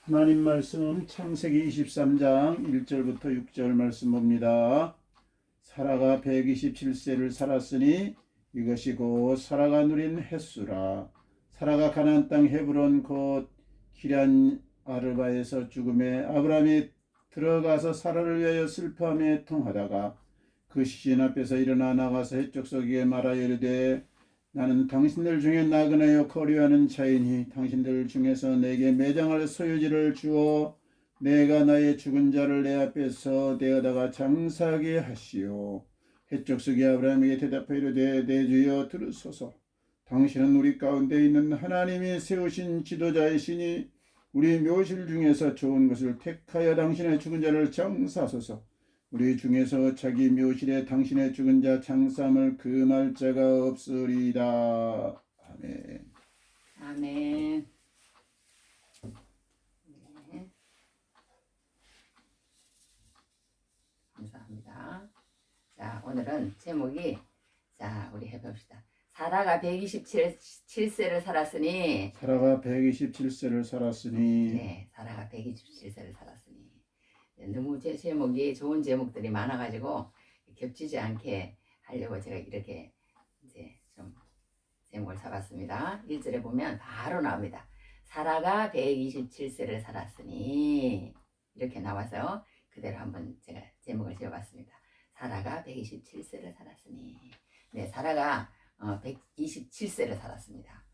하나님 말씀 창세기 23장 1절부터 6절 말씀 봅니다. 사라가 127세를 살았으니 이것이 곧 사라가 누린 햇수라. 사라가 가나안 땅 헤브론 곧 기럇 아르바에서 죽음에 아브라함이 들어가서 사라를 위하여 슬퍼하며 통하다가 그 시신 앞에서 일어나 나가서 헷족 속에 말하여 이르되 나는 당신들 중에 나그네요 거류하는 자이니 당신들 중에서 내게 매장할 소유지를 주어 내가 나의 죽은 자를 내 앞에서 대어다가 장사하게 하시오. 헷족 속에 아브라함에게 대답하여 이르되 내 주여 들으소서. 당신은 우리 가운데 있는 하나님이 세우신 지도자이시니 우리 묘실 중에서 좋은 것을 택하여 당신의 죽은 자를 장사하소서. 우리 중에서 자기 묘실에 당신의 죽은 자 장삼을 금할 자가 없으리다. 아멘. 아멘. 네. 감사합니다. 자, 오늘은 제목이 우리 해봅시다. 사라가 127세를 살았으니 사라가 127세를 살았으니 네, 사라가 127세를 살았으니 너무 제 제목이 좋은 제목들이 많아가지고 겹치지 않게 하려고 제가 이렇게 이제 좀 제목을 잡았습니다. 1절에 보면 바로 나옵니다. 사라가 127세를 살았으니 이렇게 나와서 그대로 한번 제가 제목을 지어봤습니다. 사라가 127세를 살았으니 네, 사라가 127세를 살았습니다.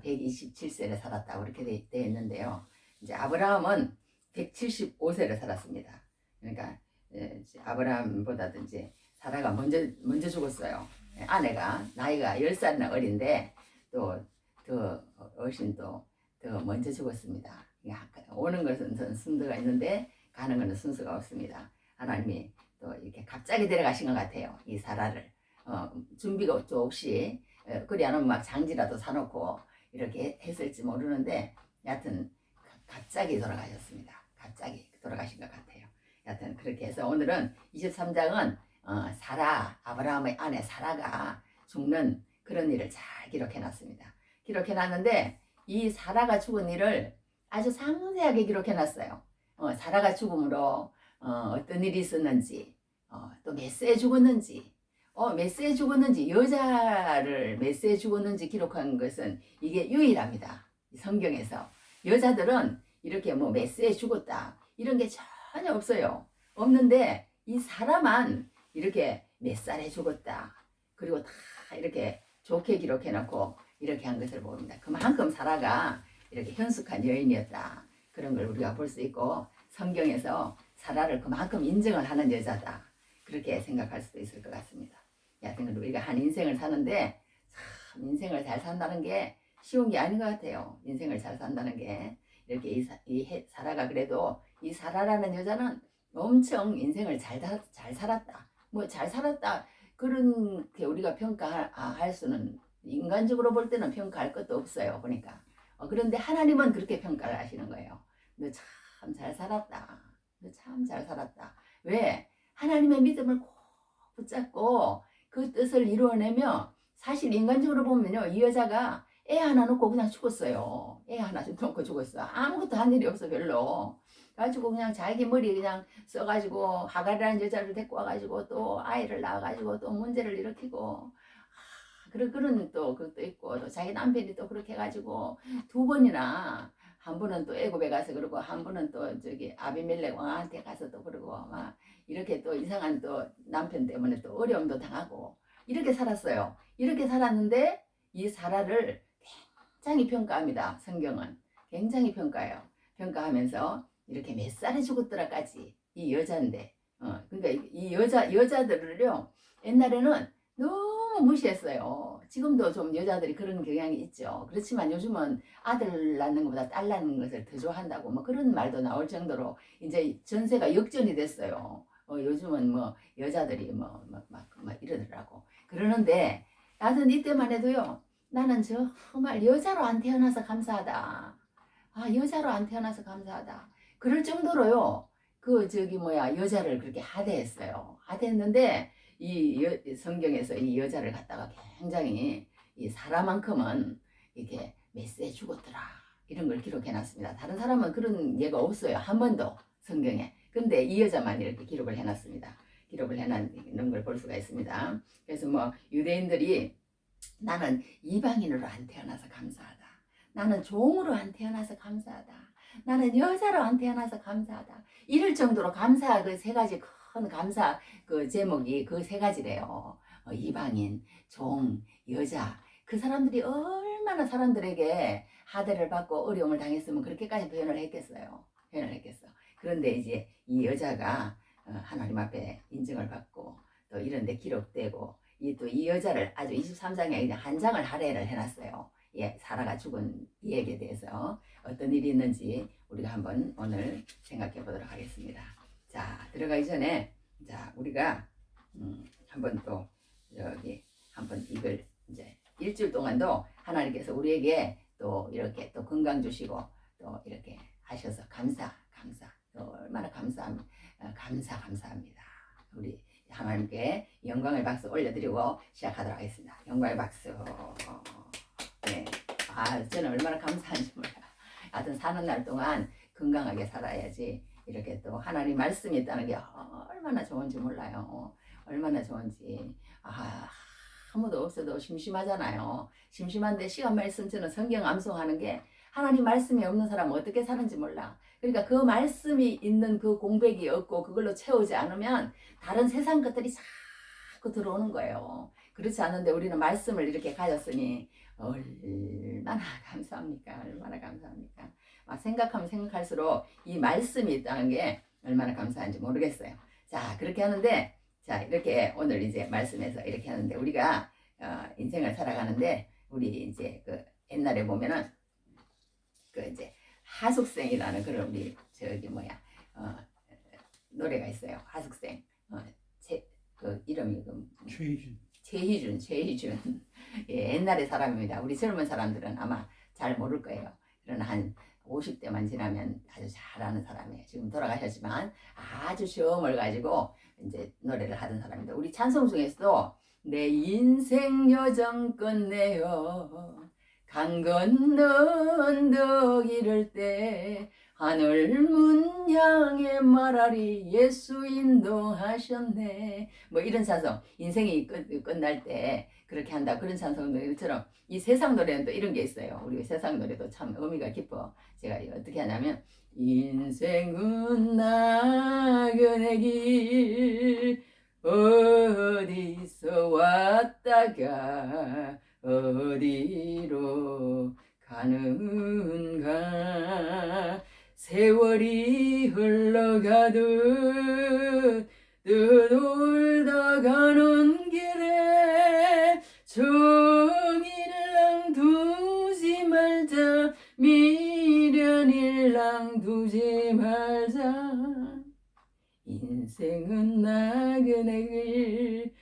127세를 살았다고 이렇게 되어 있는데요. 이제 아브라함은 175세를 살았습니다. 그러니까 아브라함보다도 이제 사라가 먼저 죽었어요. 아내가 나이가 10살이나 어린데 또 더 어신 더 먼저 죽었습니다. 오는 것은 순서가 있는데 가는 것은 순서가 없습니다. 하나님이 또 이렇게 갑자기 데려가신 것 같아요. 이 사라를 준비가 또 없이 그리 않으면 막 장지라도 사놓고 이렇게 했을지 모르는데 여하튼 갑자기 돌아가셨습니다. 갑자기 돌아가신 것 같아요. 여하튼 그렇게 해서 오늘은 23장은 사라, 아브라함의 아내 사라가 죽는 그런 일을 잘 기록해놨습니다. 기록해놨는데 이 사라가 죽은 일을 아주 상세하게 기록해놨어요. 사라가 죽음으로 어떤 일이 있었는지, 또 몇 세에 죽었는지, 몇 세에 죽었는지, 여자를 몇 세에 죽었는지 기록한 것은 이게 유일합니다. 성경에서. 여자들은 이렇게 뭐 몇 세에 죽었다 이런 게 전혀 없어요. 없는데 이 사람만 이렇게 몇 살에 죽었다 그리고 다 이렇게 좋게 기록해 놓고 이렇게 한 것을 봅니다. 그만큼 사라가 이렇게 현숙한 여인이었다 그런 걸 우리가 볼 수 있고 성경에서 사라를 그만큼 인정을 하는 여자다 그렇게 생각할 수도 있을 것 같습니다. 여하튼 우리가 한 인생을 사는데 참 인생을 잘 산다는 게 쉬운 게 아닌 것 같아요. 인생을 잘 산다는 게 이렇게 사라가 그래도 이 사라라는 여자는 엄청 인생을 잘 살았다. 뭐 잘 살았다 그런 게 우리가 평가할 수는 인간적으로 볼 때는 평가할 것도 없어요. 보니까 그런데 하나님은 그렇게 평가를 하시는 거예요. 너 참 잘 살았다. 너 참 잘 살았다. 왜? 하나님의 믿음을 꼭 붙잡고 그 뜻을 이루어내며 사실 인간적으로 보면요 이 여자가 애 하나 놓고 그냥 죽었어요. 애 하나 좀 놓고 죽었어. 아무것도 한 일이 없어 별로. 가지고 그냥 자기 머리 그냥 써가지고 하갈이라는 여자를 데리고 와가지고 또 아이를 낳아가지고 또 문제를 일으키고 그런 또 그것도 있고 또 자기 남편이 또 그렇게 해가지고 두 번이나 한 번은 또 애굽에 가서 그러고 한 번은 또 저기 아비멜렉 왕한테 가서 또 그러고 막 이렇게 또 이상한 또 남편 때문에 또 어려움도 당하고 이렇게 살았어요. 이렇게 살았는데 이 사라를 굉장히 평가합니다. 성경은 굉장히 평가해요. 평가하면서 이렇게 몇 살에 죽었더라까지 이 여자인데 그러니까 이 여자들을요 옛날에는 너무 무시했어요. 지금도 좀 여자들이 그런 경향이 있죠. 그렇지만 요즘은 아들 낳는 것보다 딸 낳는 것을 더 좋아한다고 뭐 그런 말도 나올 정도로 이제 전세가 역전이 됐어요. 요즘은 뭐 여자들이 막 이러더라고. 그러는데 나는 이때만 해도요. 나는 정말 여자로 안 태어나서 감사하다. 여자로 안 태어나서 감사하다. 그럴 정도로요. 여자를 그렇게 하대했어요. 하대했는데 성경에서 이 여자를 갖다가 굉장히 이 사람만큼은 이렇게 몇 세 죽었더라. 이런 걸 기록해 놨습니다. 다른 사람은 그런 예가 없어요. 한 번도 성경에. 근데 이 여자만 이렇게 기록을 해 놨습니다. 기록을 해 놓는 걸 볼 수가 있습니다. 그래서 뭐 유대인들이 나는 이방인으로 안 태어나서 감사하다. 나는 종으로 안 태어나서 감사하다. 나는 여자로 안 태어나서 감사하다. 이럴 정도로 감사 그 세 가지 큰 감사 그 제목이 그 세 가지래요. 이방인, 종, 여자. 그 사람들이 얼마나 사람들에게 하대를 받고 어려움을 당했으면 그렇게까지 표현을 했겠어요. 표현을 했겠어. 그런데 이제 이 여자가 하나님 앞에 인정을 받고 또 이런 데 기록되고 이 여자를 아주 23장에 그냥 한 장을 할애를 해놨어요. 예, 사라가 죽은 이야기에 대해서 어떤 일이 있는지 우리가 한번 오늘 생각해 보도록 하겠습니다. 자, 들어가기 전에 자 우리가 한번 또 여기 한번 이걸 이제 일주일 동안도 하나님께서 우리에게 또 이렇게 또 건강 주시고 또 이렇게 하셔서 감사 또 얼마나 감사합니다. 우리 하나님께 영광의 박수 올려드리고 시작하도록 하겠습니다. 영광의 박수. 네. 저는 얼마나 감사한지 몰라. 하여튼 사는 날 동안 건강하게 살아야지 이렇게 또 하나님 말씀이 있다는 게 얼마나 좋은지 몰라요. 얼마나 좋은지. 아무도 없어도 심심하잖아요. 심심한데 시간만 있으면 저는 성경 암송하는 게 하나님 말씀이 없는 사람은 어떻게 사는지 몰라. 그러니까 그 말씀이 있는 그 공백이 없고 그걸로 채우지 않으면 다른 세상 것들이 자꾸 들어오는 거예요. 그렇지 않은데 우리는 말씀을 이렇게 가졌으니 얼마나 감사합니까? 얼마나 감사합니까? 생각하면 생각할수록 이 말씀이 있다는 게 얼마나 감사한지 모르겠어요. 자, 그렇게 하는데 자, 이렇게 오늘 이제 말씀에서 이렇게 하는데 우리가 인생을 살아가는데 우리 이제 그 옛날에 보면은 그 이제 하숙생이라는 그런 우리 저기 노래가 있어요. 하숙생. 그 이름이 최희준. 예, 옛날의 사람입니다. 우리 젊은 사람들은 아마 잘 모를 거예요. 그러나 한 50대만 지나면 아주 잘하는 사람이에요. 지금 돌아가셨지만 아주 시험을 가지고 이제 노래를 하던 사람입니다. 우리 찬송 중에서도 내 인생 여정 끝내요. 강 건너 언덕 이를 때 하늘 문 향해 말하리 예수 인도하셨네. 뭐 이런 찬송 인생이 끝날 때 그렇게 한다 그런 찬송들처럼 이 세상 노래는 또 이런 게 있어요. 우리 세상 노래도 참 의미가 깊어. 제가 어떻게 하냐면 인생은 나그네 길 어디서 왔다가 어디로 가는가 세월이 흘러가듯 떠돌다 가는 길에 정의를 낭두지 말자 미련을 낭두지 말자 인생은 나그네 길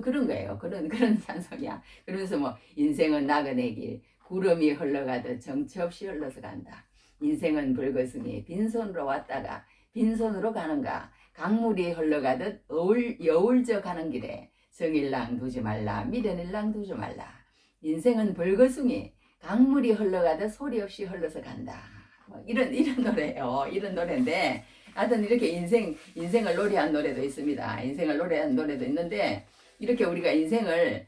그런 거예요. 그런 찬송이야. 그러면서 뭐 인생은 나그네 길 구름이 흘러가듯 정처 없이 흘러서 간다. 인생은 불거숭이 빈손으로 왔다가 빈손으로 가는가. 강물이 흘러가듯 여울져 가는 길에 정일랑 두지 말라 미련일랑 두지 말라. 인생은 불거숭이 강물이 흘러가듯 소리 없이 흘러서 간다. 뭐 이런 노래예요. 이런 노래인데 하여튼 이렇게 인생을 노래한 노래도 있습니다. 인생을 노래한 노래도 있는데 이렇게 우리가 인생을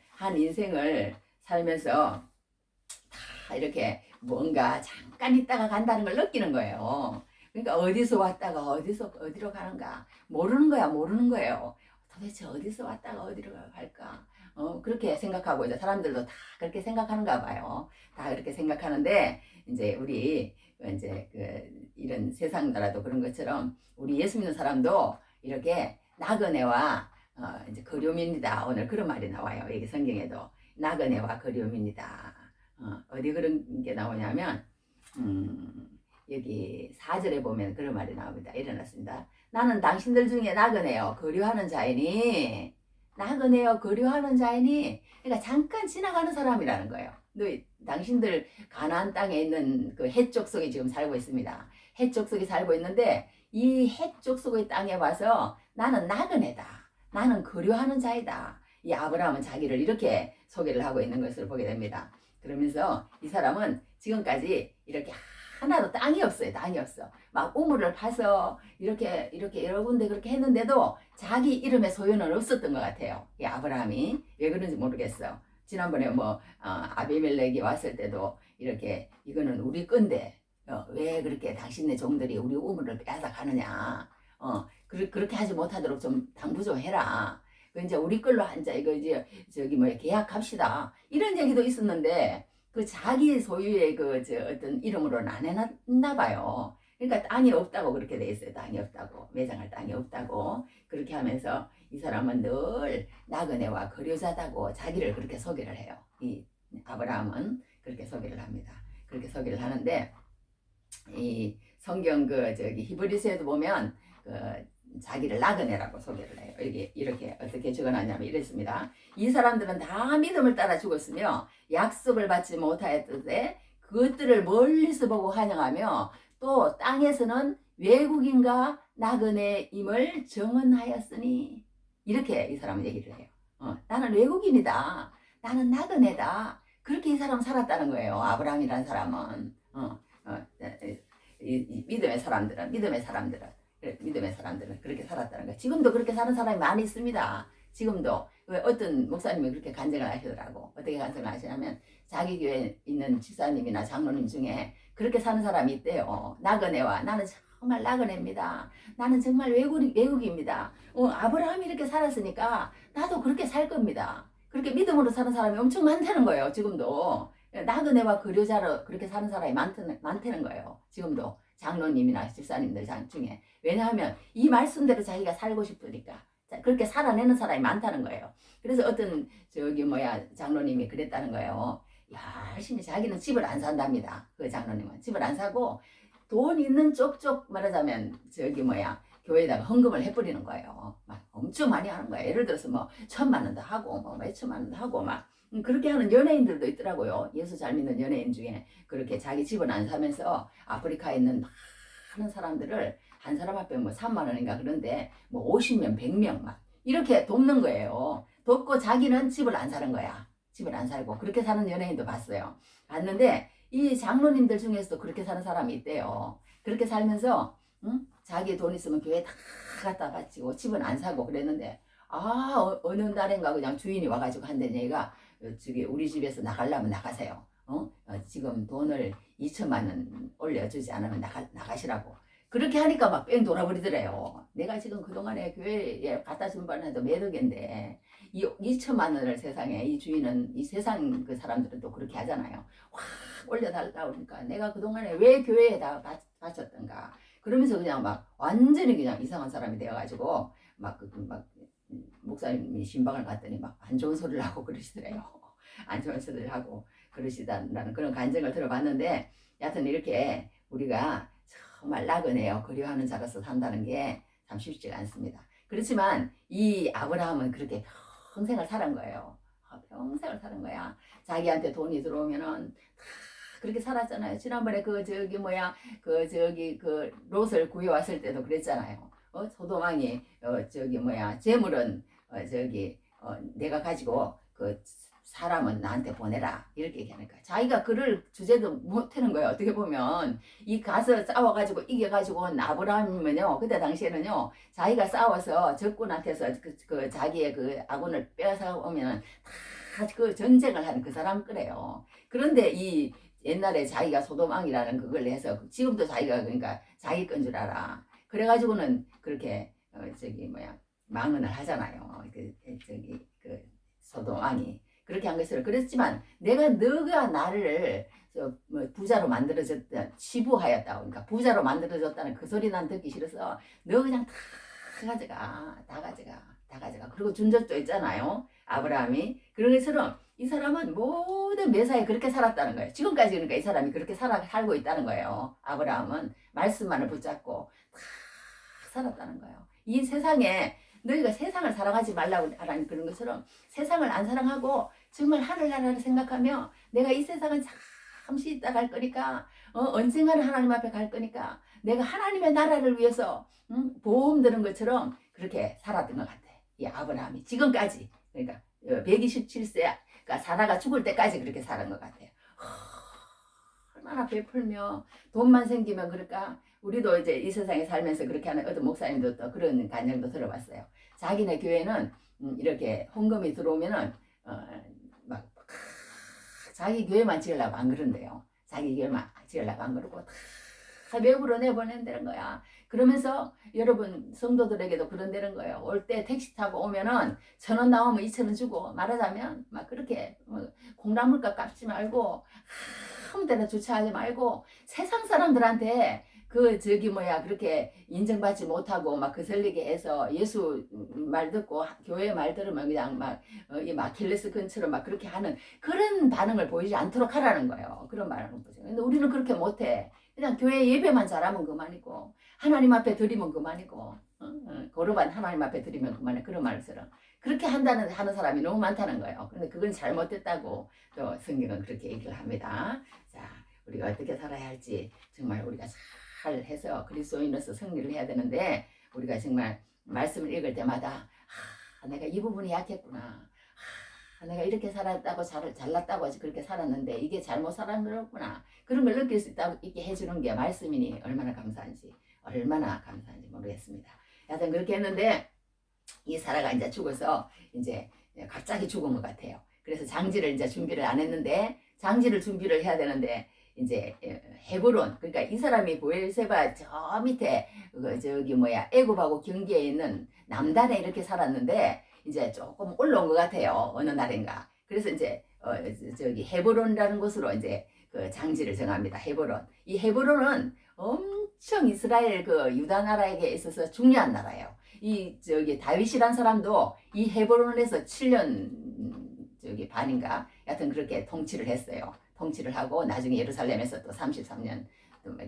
살면서 다 이렇게 뭔가 잠깐 있다가 간다는 걸 느끼는 거예요. 그러니까 어디서 왔다가 어디로 가는가 모르는 거예요. 도대체 어디서 왔다가 어디로 갈까? 그렇게 생각하고 이제 사람들도 다 그렇게 생각하는가 봐요. 다 그렇게 생각하는데 이제 우리 이제 이런 세상 나라도 그런 것처럼 우리 예수 믿는 사람도 이렇게 나그네와 이제 거류입니다. 오늘 그런 말이 나와요. 여기 성경에도 나그네와 거류입니다. 어디 그런 게 나오냐면 여기 4절에 보면 그런 말이 나옵니다. 일어났습니다. 나는 당신들 중에 나그네요 거류하는 자이니 나그네요 거류하는 자이니 그러니까 잠깐 지나가는 사람이라는 거예요. 당신들 가나안 땅에 있는 그 헷족 속에 지금 살고 있습니다. 헷족 속에 살고 있는데 이 헷족 속의 땅에 와서 나는 나그네다. 나는 거류하는 자이다. 이 아브라함은 자기를 이렇게 소개를 하고 있는 것을 보게 됩니다. 그러면서 이 사람은 지금까지 이렇게 하나도 땅이 없어요. 땅이 없어. 막 우물을 파서 이렇게 여러 군데 그렇게 했는데도 자기 이름의 소유는 없었던 것 같아요. 이 아브라함이 왜 그런지 모르겠어. 지난번에 아비멜렉이 왔을 때도 이렇게 이거는 우리 건데 왜 그렇게 당신네 종들이 우리 우물을 빼앗아 가느냐. 그렇게 하지 못하도록 좀 당부 좀 해라. 그 이제 우리 걸로 한자 이거 이제 저기 계약합시다. 이런 얘기도 있었는데 그 자기 소유의 어떤 이름으로는 안 해놨나 봐요. 그러니까 땅이 없다고 그렇게 돼 있어요. 땅이 없다고. 매장할 땅이 없다고. 그렇게 하면서 이 사람은 늘 나그네와 거류자다고 자기를 그렇게 소개를 해요. 이 아브라함은 그렇게 소개를 합니다. 그렇게 소개를 하는데 이 성경 히브리서에도 보면 자기를 나그네라고 소개를 해요. 이렇게 어떻게 적어놨냐면 이랬습니다. 이 사람들은 다 믿음을 따라 죽었으며 약속을 받지 못하였던데 그것들을 멀리서 보고 환영하며 또 땅에서는 외국인과 나그네임을 정언하였으니 이렇게 이 사람은 얘기를 해요. 나는 외국인이다. 나는 나그네다. 그렇게 이 사람 살았다는 거예요. 아브라함이라는 사람은 이 믿음의 사람들은 그렇게 살았다는 거예요. 지금도 그렇게 사는 사람이 많이 있습니다. 지금도 어떤 목사님이 그렇게 간증을 하시더라고. 어떻게 간증을 하시냐면 자기 교회에 있는 집사님이나 장로님 중에 그렇게 사는 사람이 있대요. 나그네와 나는 정말 나그네입니다. 나는 정말 외국입니다. 아브라함이 이렇게 살았으니까 나도 그렇게 살 겁니다. 그렇게 믿음으로 사는 사람이 엄청 많다는 거예요. 지금도 나그네와 거류자로 그렇게 사는 사람이 많다는 거예요. 지금도 장로님이나 집사님들 중에. 왜냐하면 이 말씀대로 자기가 살고 싶으니까 그렇게 살아내는 사람이 많다는 거예요. 그래서 어떤 장로님이 그랬다는 거예요. 열심히 자기는 집을 안 산답니다. 그 장로님은 집을 안 사고 돈 있는 쪽쪽 말하자면 교회에다가 헌금을 해버리는 거예요. 막 엄청 많이 하는 거예요. 예를 들어서 1,000만 원도 하고 몇천만 원도 하고 막 그렇게 하는 연예인들도 있더라고요. 예수 잘 믿는 연예인 중에 그렇게 자기 집은 안 사면서 아프리카에 있는 많은 사람들을 한 사람 앞에 3만 원인가 그런데 50명, 100명 막 이렇게 돕는 거예요. 돕고 자기는 집을 안 사는 거야. 집을 안 살고 그렇게 사는 연예인도 봤어요. 봤는데 이 장로님들 중에서도 그렇게 사는 사람이 있대요. 그렇게 살면서 자기 돈 있으면 교회 다 갖다 바치고 집은 안 사고 그랬는데 어느 날인가 그냥 주인이 와가지고 한대 얘가 우리 집에서 나가려면 나가세요. 지금 돈을 2천만 원 올려주지 않으면 나가시라고. 그렇게 하니까 막 뺑 돌아버리더래요. 내가 지금 그동안에 교회에 갖다 준 바는 해도 몇 억인데 이 2천만 원을 세상에 이 주인은 이 세상 그 사람들은 또 그렇게 하잖아요. 확 올려달라 그러니까 내가 그동안에 왜 교회에다 바쳤던가 그러면서 그냥 막 완전히 그냥 이상한 사람이 되어가지고 막 목사님이 신방을 갔더니 막 안 좋은 소리를 하고 그러시더래요. 안 좋은 소리를 하고 그러시다는 그런 간증을 들어봤는데 여하튼 이렇게 우리가 정말 나그네요. 그리워하는 자로서 산다는 게 참 쉽지가 않습니다. 그렇지만 이 아브라함은 그렇게 평생을 살은 거예요. 평생을 사는 거야. 자기한테 돈이 들어오면은 다 그렇게 살았잖아요. 지난번에 롯을 구해왔을 때도 그랬잖아요. 소도망이 재물은 내가 가지고 사람은 나한테 보내라 이렇게 얘기하니까 자기가 그를 주제도 못하는 거예요. 어떻게 보면 이 가서 싸워가지고 이겨가지고 아브라함이면요 그때 당시에는요 자기가 싸워서 적군한테서 자기의 아군을 빼앗아 오면 다 그 전쟁을 하는 그 사람 거래요. 그런데 이 옛날에 자기가 소돔왕이라는 그걸 해서 지금도 자기가 그러니까 자기 건 줄 알아. 그래가지고는 그렇게 망언을 하잖아요. 소돔왕이. 그렇게 한 것을 그랬지만 너가 나를 부자로 만들어줬다 치부하였다 그러니까 부자로 만들어줬다는 그 소리 난 듣기 싫어서 너 그냥 다 가져가 그리고 준 적도 있잖아요. 아브라함이 그런 것처럼 이 사람은 모든 매사에 그렇게 살았다는 거예요. 지금까지 그러니까 이 사람이 그렇게 살고 있다는 거예요. 아브라함은 말씀만을 붙잡고 다 살았다는 거예요. 이 세상에 너희가 세상을 사랑하지 말라고 하라는 그런 것처럼 세상을 안 사랑하고 정말 하늘나라를 생각하며 내가 이 세상은 잠시 있다 갈 거니까 언젠가는 하나님 앞에 갈 거니까 내가 하나님의 나라를 위해서 보험 드는 것처럼 그렇게 살았던 것 같아. 이 아브라함이 지금까지 그러니까 127세 그러니까 사라가 죽을 때까지 그렇게 살은 것 같아요. 얼마나 베풀며 돈만 생기면 그럴까? 우리도 이제 이 세상에 살면서 그렇게 하는 어떤 목사님도 또 그런 간증도 들어봤어요. 자기네 교회는 이렇게 헌금이 들어오면은 막 자기 교회만 지으려고 안 그런대요. 자기 교회만 지으려고 안 그러고 다 외부로 내보낸다는 거야. 그러면서 여러분 성도들에게도 그런다는 거예요. 올 때 택시 타고 오면은 1,000원 나오면 2,000원 주고, 말하자면 막 그렇게 공락물가 깎지 말고 아무 데나 주차하지 말고 세상 사람들한테 그렇게 인정받지 못하고 막 거슬리게 해서 예수 말 듣고 교회 말 들으면 그냥 이 마킬레스 근처로 막 그렇게 하는 그런 반응을 보이지 않도록 하라는 거예요. 그런 반응을 보죠. 근데 우리는 그렇게 못해. 그냥 교회 예배만 잘하면 그만이고, 하나님 앞에 드리면 그만이고, 거룩한 하나님 앞에 드리면 그만해. 그런 말처럼 그렇게 하는 사람이 너무 많다는 거예요. 근데 그건 잘못됐다고 또 성경은 그렇게 얘기를 합니다. 자, 우리가 어떻게 살아야 할지 정말 우리가 잘 해서 그리스도인으로서 승리를 해야 되는데, 우리가 정말 말씀을 읽을 때마다 내가 이 부분이 약했구나. 내가 이렇게 살았다고 잘났다고 그렇게 살았는데 이게 잘못 살은 거였구나. 그런 걸 느낄 수 있게 해주는 게 말씀이니 얼마나 감사한지 모르겠습니다. 하여튼 그렇게 했는데 이 사라가 이제 죽어서 이제 갑자기 죽은 것 같아요. 그래서 장지를 이제 준비를 안 했는데, 장지를 준비를 해야 되는데 이제 헤브론, 그러니까 이 사람이 보엘세바 저 밑에 애굽하고 경계에 있는 남단에 이렇게 살았는데 이제 조금 올라온 것 같아요. 어느 날인가. 그래서 이제 헤브론이라는 곳으로 이제 그 장지를 정합니다. 헤브론. 이 헤브론은 엄청 이스라엘 유다 나라에게 있어서 중요한 나라예요. 이 다윗이란 사람도 이 헤브론에서 7년 반인가 여하튼 그렇게 통치를 했어요. 통치를 하고 나중에 예루살렘에서 또 33년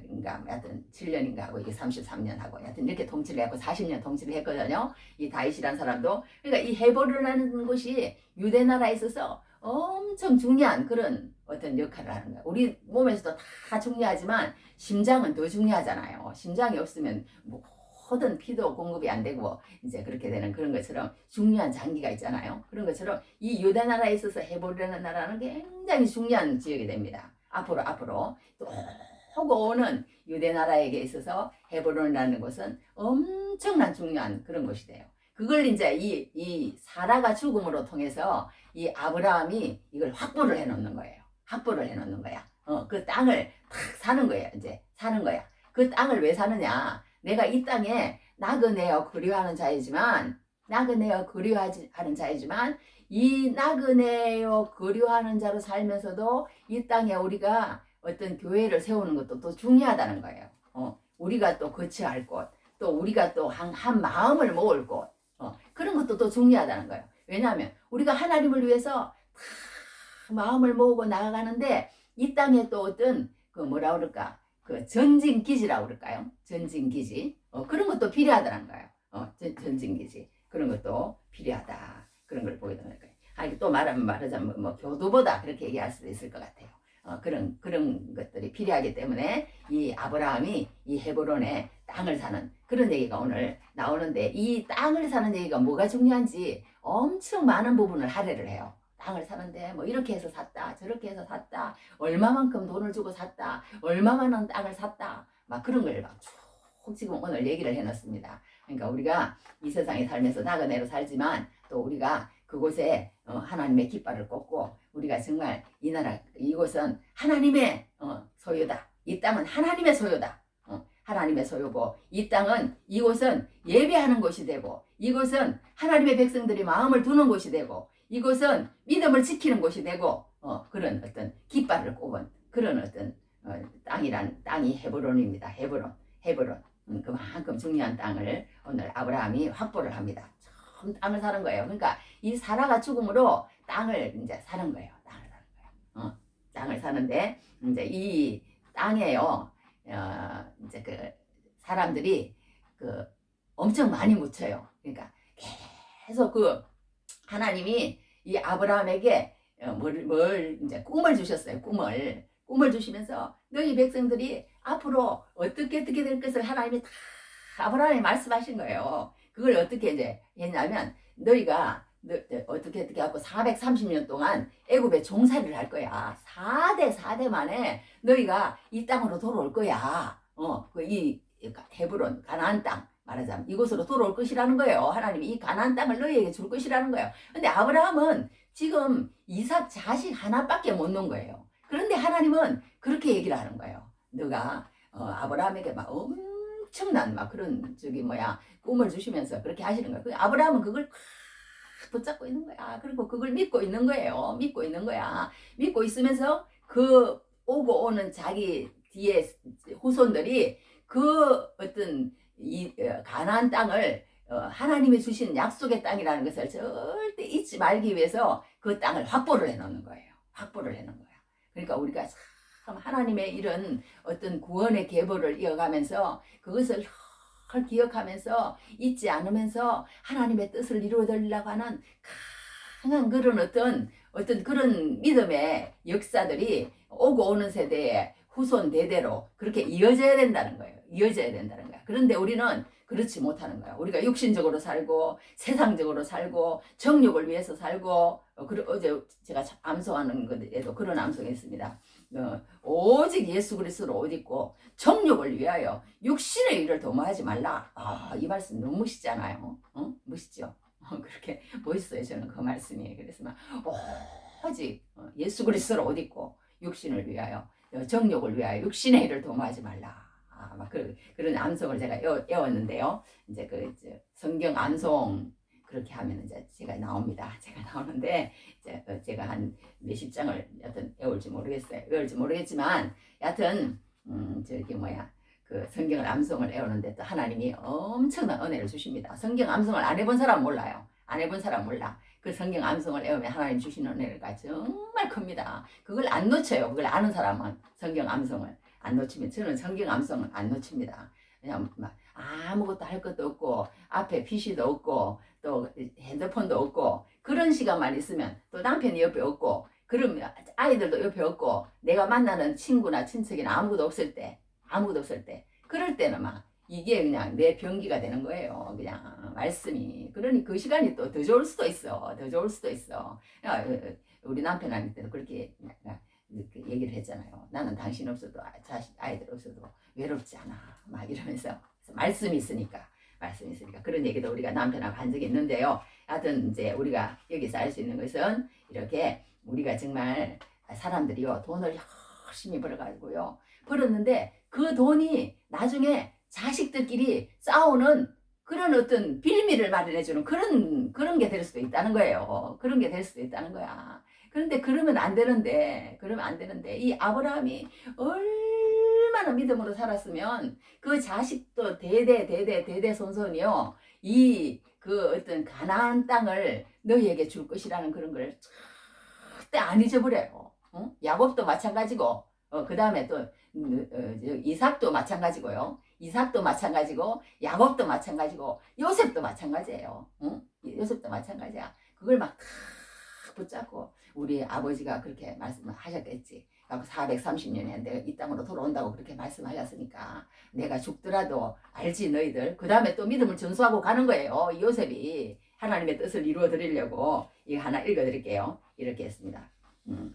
인가 하여튼 7년인가 하고 이게 33년 하고 하여튼 이렇게 통치를 했고 40년 통치를 했거든요. 이 다윗이란 사람도. 그러니까 이 헤브론이라는 곳이 유대 나라에 있어서 엄청 중요한 그런 어떤 역할을 하는 거예요. 우리 몸에서도 다 중요하지만 심장은 더 중요하잖아요. 심장이 없으면 모든 피도 공급이 안 되고 이제 그렇게 되는 그런 것처럼 중요한 장기가 있잖아요. 그런 것처럼 이 유대 나라에 있어서 헤브론이라는 나라는 굉장히 중요한 지역이 됩니다. 앞으로 또 오고 오는 유대 나라에게 있어서 헤브론이라는 곳은 엄청난 중요한 그런 곳이 돼요. 그걸 이제 이 사라가 죽음으로 통해서 이 아브라함이 이걸 확보를 해놓는 거예요. 확보를 해놓는 거야. 그 땅을 탁 사는 거예요. 이제 사는 거야. 그 땅을 왜 사느냐? 내가 이 땅에 나그네어 그리워하는 자이지만 이 나그네어 그리워하는 자로 살면서도 이 땅에 우리가 어떤 교회를 세우는 것도 또 중요하다는 거예요. 우리가 또 거처할 곳, 또 우리가 또 한 마음을 모을 곳, 그런 것도 또 중요하다는 거예요. 왜냐하면 우리가 하나님을 위해서 마음을 모으고 나아가는데 이 땅에 또 어떤 전진기지라고 그럴까요? 전진기지. 그런 것도 필요하다는 거예요. 전진기지. 그런 것도 필요하다. 그런 걸 보게 되는 거예요. 또 말하자면 교도보다 그렇게 얘기할 수도 있을 것 같아요. 그런 것들이 필요하기 때문에 이 아브라함이 이 헤브론에 땅을 사는 그런 얘기가 오늘 나오는데, 이 땅을 사는 얘기가 뭐가 중요한지 엄청 많은 부분을 할애를 해요. 땅을 사는데 이렇게 해서 샀다, 저렇게 해서 샀다, 얼마만큼 돈을 주고 샀다, 얼마만한 땅을 샀다, 막 그런 걸 쭉 지금 오늘 얘기를 해놨습니다. 그러니까 우리가 이 세상에 살면서 나그네로 살지만 또 우리가 그곳에 하나님의 깃발을 꽂고 우리가 정말 이 나라 이곳은 하나님의 소유다. 이 땅은 하나님의 소유다. 하나님의 소유고 이 땅은 이곳은 예배하는 곳이 되고 이곳은 하나님의 백성들이 마음을 두는 곳이 되고 이곳은 믿음을 지키는 곳이 되고 그런 어떤 깃발을 꼽은 그런 어떤 땅이 헤브론입니다. 헤브론. 그만큼 중요한 땅을 오늘 아브라함이 확보를 합니다. 처음 땅을 사는 거예요. 그러니까 이 사라가 죽음으로 땅을 이제 사는 거예요. 땅을 사는데 이제 이 땅에요. 이제 그 사람들이 엄청 많이 묻혀요. 그러니까 계속 하나님이 이 아브라함에게 뭘 이제 꿈을 주셨어요. 꿈을 주시면서 너희 백성들이 앞으로 어떻게 될 것을 하나님이 다 아브라함이 말씀하신 거예요. 그걸 어떻게 이제 했냐면 너희가 어떻게 하고 430년 동안 애굽에 종살이를 할 거야. 4대 만에 너희가 이 땅으로 돌아올 거야. 이 헤브론 가나안 땅 말하자면 이곳으로 돌아올 것이라는 거예요. 하나님이 이 가나안 땅을 너희에게 줄 것이라는 거예요. 근데 아브라함은 지금 이삭 자식 하나밖에 못 놓은 거예요. 그런데 하나님은 그렇게 얘기를 하는 거예요. 너가 아브라함에게 막 엄청난 막 그런 꿈을 주시면서 그렇게 하시는 거예요. 아브라함은 그걸 붙잡고 있는 거야. 그리고 그걸 믿고 있는 거예요. 믿고 있는 거야. 믿고 있으면서 그 오고 오는 자기 뒤에 후손들이 그 어떤 이 가나안 땅을 하나님이 주신 약속의 땅이라는 것을 절대 잊지 말기 위해서 그 땅을 확보를 해놓는 거예요. 확보를 해놓은 거야. 그러니까 우리가 참 하나님의 이런 어떤 구원의 계보를 이어가면서 그것을 늘 기억하면서 잊지 않으면서 하나님의 뜻을 이루어드리려고 하는 강한 그런 어떤 그런 믿음의 역사들이 오고 오는 세대에 후손 대대로 그렇게 이어져야 된다는 거예요. 이어져야 된다는 거야. 그런데 우리는 그렇지 못하는 거야. 우리가 육신적으로 살고 세상적으로 살고 정욕을 위해서 살고 어제 제가 암송하는 것에도 그런 암송이 있습니다. 오직 예수 그리스도로 옷 입고 정욕을 위하여 육신의 일을 도모하지 말라. 이 말씀 너무 멋있잖아요. 멋있죠? 그렇게 멋있어요. 저는 그 말씀이. 그래서 막 오직 예수 그리스도로 옷 입고 육신을 위하여 정욕을 위하여 육신의 일을 도모하지 말라. 막 그런 암송을 제가 외웠는데요. 이제 성경 암송 그렇게 하면 이제 제가 나옵니다. 제가 나오는데 제가 한 몇십 장을 여튼 외울지 모르겠지만 여튼 그 성경을 암송을 외우는데 또 하나님이 엄청난 은혜를 주십니다. 성경 암송을 안 해본 사람 몰라요. 안 해본 사람 몰라. 그 성경 암송을 외우면 하나님 주시는 은혜가 정말 큽니다. 그걸 안 놓쳐요. 그걸 아는 사람은 성경 암송을 안 놓치면 저는 성경 암송을 안 놓칩니다. 그냥 막 아무것도 할 것도 없고 앞에 PC도 없고 또 핸드폰도 없고 그런 시간만 있으면 또 남편이 옆에 없고 그러면 아이들도 옆에 없고 내가 만나는 친구나 친척이나 아무것도 없을 때 그럴 때는 막 이게 그냥 내 병기가 되는 거예요. 그냥 말씀이. 그러니 그 시간이 또 더 좋을 수도 있어. 우리 남편한테도 그렇게 얘기를 했잖아요. 나는 당신 없어도 아이들 없어도 외롭지 않아. 막 이러면서 말씀이 있으니까 그런 얘기도 우리가 남편하고 한 적이 있는데요. 하여튼 이제 우리가 여기서 알 수 있는 것은 이렇게 우리가 정말 사람들이요 돈을 열심히 벌었는데 그 돈이 나중에 자식들끼리 싸우는 그런 어떤 빌미를 마련해주는 그런 게 될 수도 있다는 거예요. 그런 게 될 수도 있다는 거야. 그런데 그러면 안 되는데 이 아브라함이 얼마나 믿음으로 살았으면 그 자식도 대대 손손이요 이 그 어떤 가나안 땅을 너희에게 줄 것이라는 그런 걸 절대 안 잊어버려요. 야곱도 마찬가지고 그 다음에 또 이삭도 마찬가지고요. 이삭도 마찬가지고 야곱도 마찬가지고 요셉도 마찬가지예요. 요셉도 마찬가지야. 그걸 막 붙잡고 우리 아버지가 그렇게 말씀하셨겠지. 430년에 내가 이 땅으로 돌아온다고 그렇게 말씀하셨으니까 내가 죽더라도 알지 너희들. 그 다음에 또 믿음을 전수하고 가는 거예요. 요셉이 하나님의 뜻을 이루어 드리려고 이거 하나 읽어드릴게요. 이렇게 했습니다.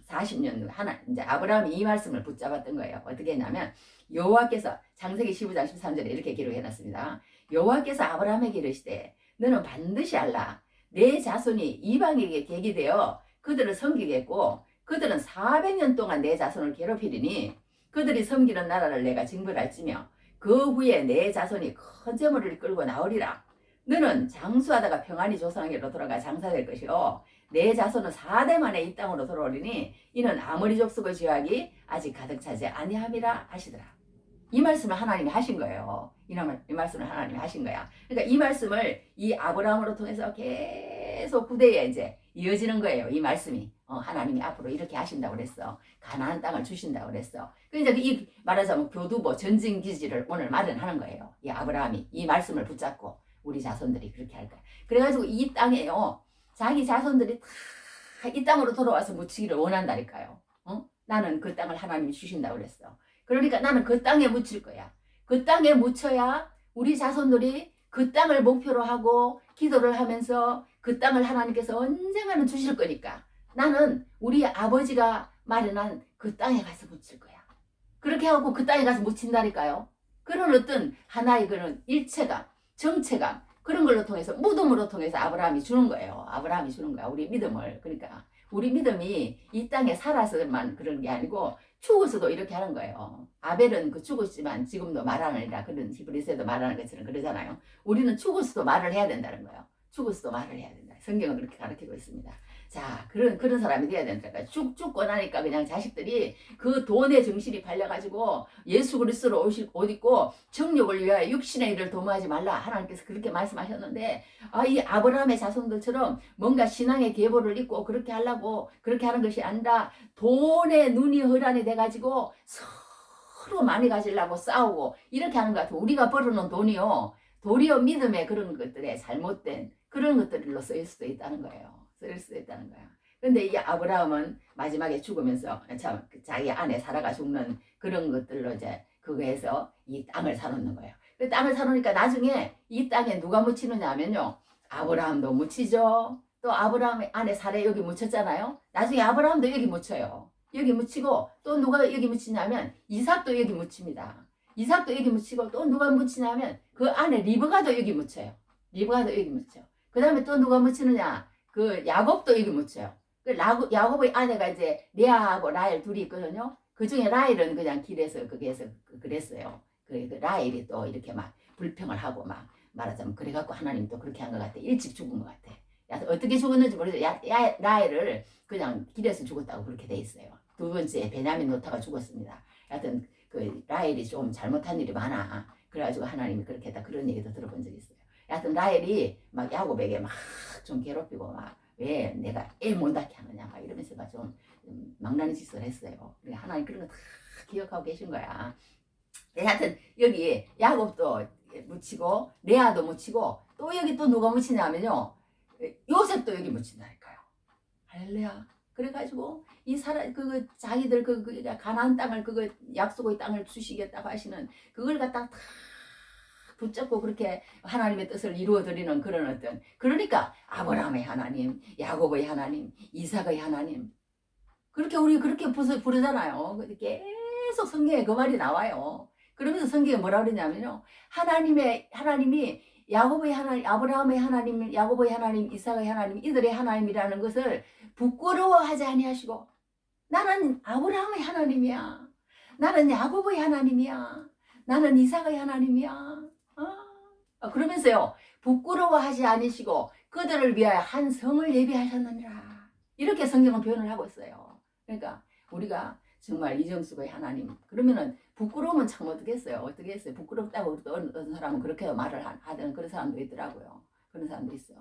40년 이제 아브라함이 이 말씀을 붙잡았던 거예요. 어떻게 했냐면 여호와께서 창세기 15장 13절에 이렇게 기록해놨습니다. 여호와께서 아브라함에게 이르시되 너는 반드시 알라. 내 자손이 이방에게 객이 되어 그들을 섬기겠고 그들은 400년 동안 내 자손을 괴롭히리니 그들이 섬기는 나라를 내가 징벌할지며 그 후에 내 자손이 큰 재물을 끌고 나오리라. 너는 장수하다가 평안히 조상에게로 돌아가 장사될 것이요 내 자손은 4대 만에 이 땅으로 돌아오리니 이는 아모리 족속의 죄악이 아직 가득 차지 아니함이라 하시더라. 이 말씀을 하나님이 하신 거예요. 이 말씀을 하나님이 하신 거야. 그러니까 이 말씀을 이 아브라함으로 통해서 계속 후대에 이제 이어지는 거예요. 이 말씀이 하나님이 앞으로 이렇게 하신다고 그랬어. 가나안 땅을 주신다고 그랬어. 그러니까 이 말하자면 교두보 전진 기지를 오늘 마련하는 거예요. 이 아브라함이 이 말씀을 붙잡고 우리 자손들이 그렇게 할 거야. 그래가지고 이 땅에요. 자기 자손들이 다 이 땅으로 돌아와서 묻히기를 원한다니까요. 나는 그 땅을 하나님이 주신다고 그랬어. 그러니까 나는 그 땅에 묻힐 거야. 그 땅에 묻혀야 우리 자손들이 그 땅을 목표로 하고 기도를 하면서 그 그 땅을 하나님께서 언젠가는 주실 거니까 나는 우리 아버지가 마련한 그 땅에 가서 묻힐 거야. 그렇게 하고 그 땅에 가서 묻힌다니까요. 그런 어떤 하나의 그런 일체감, 정체감, 그런 걸로 통해서, 무덤으로 통해서 아브라함이 주는 거예요. 아브라함이 주는 거야, 우리 믿음을. 그러니까 우리 믿음이 이 땅에 살아서만 그런 게 아니고 죽어서도 이렇게 하는 거예요. 아벨은 그 죽었지만 지금도 말하느니라, 그런 히브리서에도 말하는 것처럼 그러잖아요. 우리는 죽어서도 말을 해야 된다는 거예요. 죽어서도 말을 해야 된다. 성경은 그렇게 가르치고 있습니다. 자, 그런 사람이 돼야 된다. 죽고 나니까 그냥 자식들이 그 돈에 정신이 팔려가지고 예수 그리스도로 옷 입고 정욕을 위하여 육신의 일을 도모하지 말라. 하나님께서 그렇게 말씀하셨는데, 이 아브라함의 자손들처럼 뭔가 신앙의 계보를 입고 그렇게 하려고 그렇게 하는 것이 아니라 돈에 눈이 허란이 돼가지고 서로 많이 가지려고 싸우고 이렇게 하는 것 같아요. 우리가 벌어놓은 돈이요, 도리어 믿음의 그런 것들에 잘못된 그런 것들로 쓰일 수도 있다는 거예요. 쓰일 수도 있다는 거야. 근데 이 아브라함은 마지막에 죽으면서 참 자기 아내 사라가 죽는 그런 것들로 이제 그거에서 이 땅을 사놓는 거예요. 그 땅을 사놓으니까 나중에 이 땅에 누가 묻히느냐 하면요, 아브라함도 묻히죠. 또 아브라함의 아내 사라 여기 묻혔잖아요. 나중에 아브라함도 여기 묻혀요. 여기 묻히고 또 누가 여기 묻히냐면 이삭도 여기 묻힙니다. 이삭도 여기 묻히고 또 누가 묻히냐면 그 아내 리브가도 여기 묻혀요. 리브가도 여기 묻혀. 그 다음에 또 누가 묻히느냐, 그 야곱도 여기 묻혀요. 그 야곱의 아내가 이제 레아하고 라헬 둘이 있거든요. 그 중에 라헬은 그냥 길에서 거기에서 그랬어요. 그 라헬이 또 이렇게 막 불평을 하고 막 말하자면 그래갖고 하나님 또 그렇게 한 것 같아. 일찍 죽은 것 같아. 어떻게 죽었는지 모르겠어요. 라헬을 그냥 길에서 죽었다고 그렇게 돼 있어요. 두 번째 베냐민 노타가 죽었습니다. 하여튼 그 라헬이 좀 잘못한 일이 많아. 그래가지고 하나님이 그렇게 했다, 그런 얘기도 들어본 적이 있어요. 하여튼 라헬이 막 야곱에게 막 좀 괴롭히고 막 왜 내가 애 못 낳게 하느냐 막 이러면서 막 좀 망나니 짓을 했어요. 하나님 그런 거 다 기억하고 계신 거야. 하여튼 여기 야곱도 묻히고 레아도 묻히고 또 여기 또 누가 묻히냐면요, 요셉도 여기 묻힌다니까요. 할렐루야. 그래가지고 이 사람 자기들 가나안 땅을 약속의 땅을 주시겠다고 하시는 그걸 갖다가 다 붙잡고 그렇게 하나님의 뜻을 이루어드리는 그런 어떤, 그러니까 아브라함의 하나님, 야곱의 하나님, 이삭의 하나님, 그렇게 우리 그렇게 부르잖아요. 계속 성경에 그 말이 나와요. 그러면서 성경에 뭐라 그러냐면요, 하나님이 야곱의 하나님, 아브라함의 하나님, 야곱의 하나님, 이삭의 하나님, 이들의 하나님이라는 것을 부끄러워하지 아니하시고, 나는 아브라함의 하나님이야, 나는 야곱의 하나님이야, 나는 이삭의 하나님이야. 그러면서요, 부끄러워하지 않으시고 그들을 위하여 한 성을 예비하셨느니라, 이렇게 성경은 표현을 하고 있어요. 그러니까 우리가 정말 이정숙의 하나님, 그러면은 부끄러우면 참 어떻게 했어요? 부끄럽다고 어떤 사람은 그렇게 말을 하던 그런 사람도 있더라고요. 그런 사람도 있어요.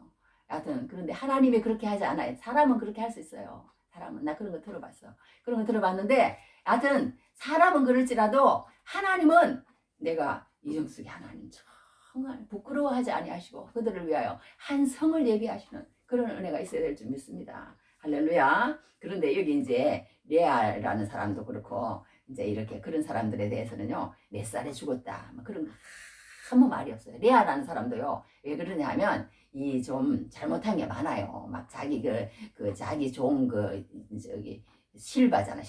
하여튼 그런데 하나님이 그렇게 하지 않아요. 사람은 그렇게 할 수 있어요. 사람은, 나 그런 거 들어봤어. 그런 거 들어봤는데, 하여튼 사람은 그럴지라도 하나님은, 내가 이정숙의 하나님 정말 부끄러워하지 아니하시고 그들을 위하여 한 성을 예비하시는 그런 은혜가 있어야 될 줄 믿습니다. 할렐루야. 그런데 여기 이제 레아라는 사람도 그렇고 이제 이렇게 그런 사람들에 대해서는요, 몇 살에 죽었다 뭐 그런 거 아무 말이 없어요. 레아라는 사람도요, 왜 그러냐 하면 이 좀 잘못한 게 많아요. 막 자기 자기 종 저기 실바잖아,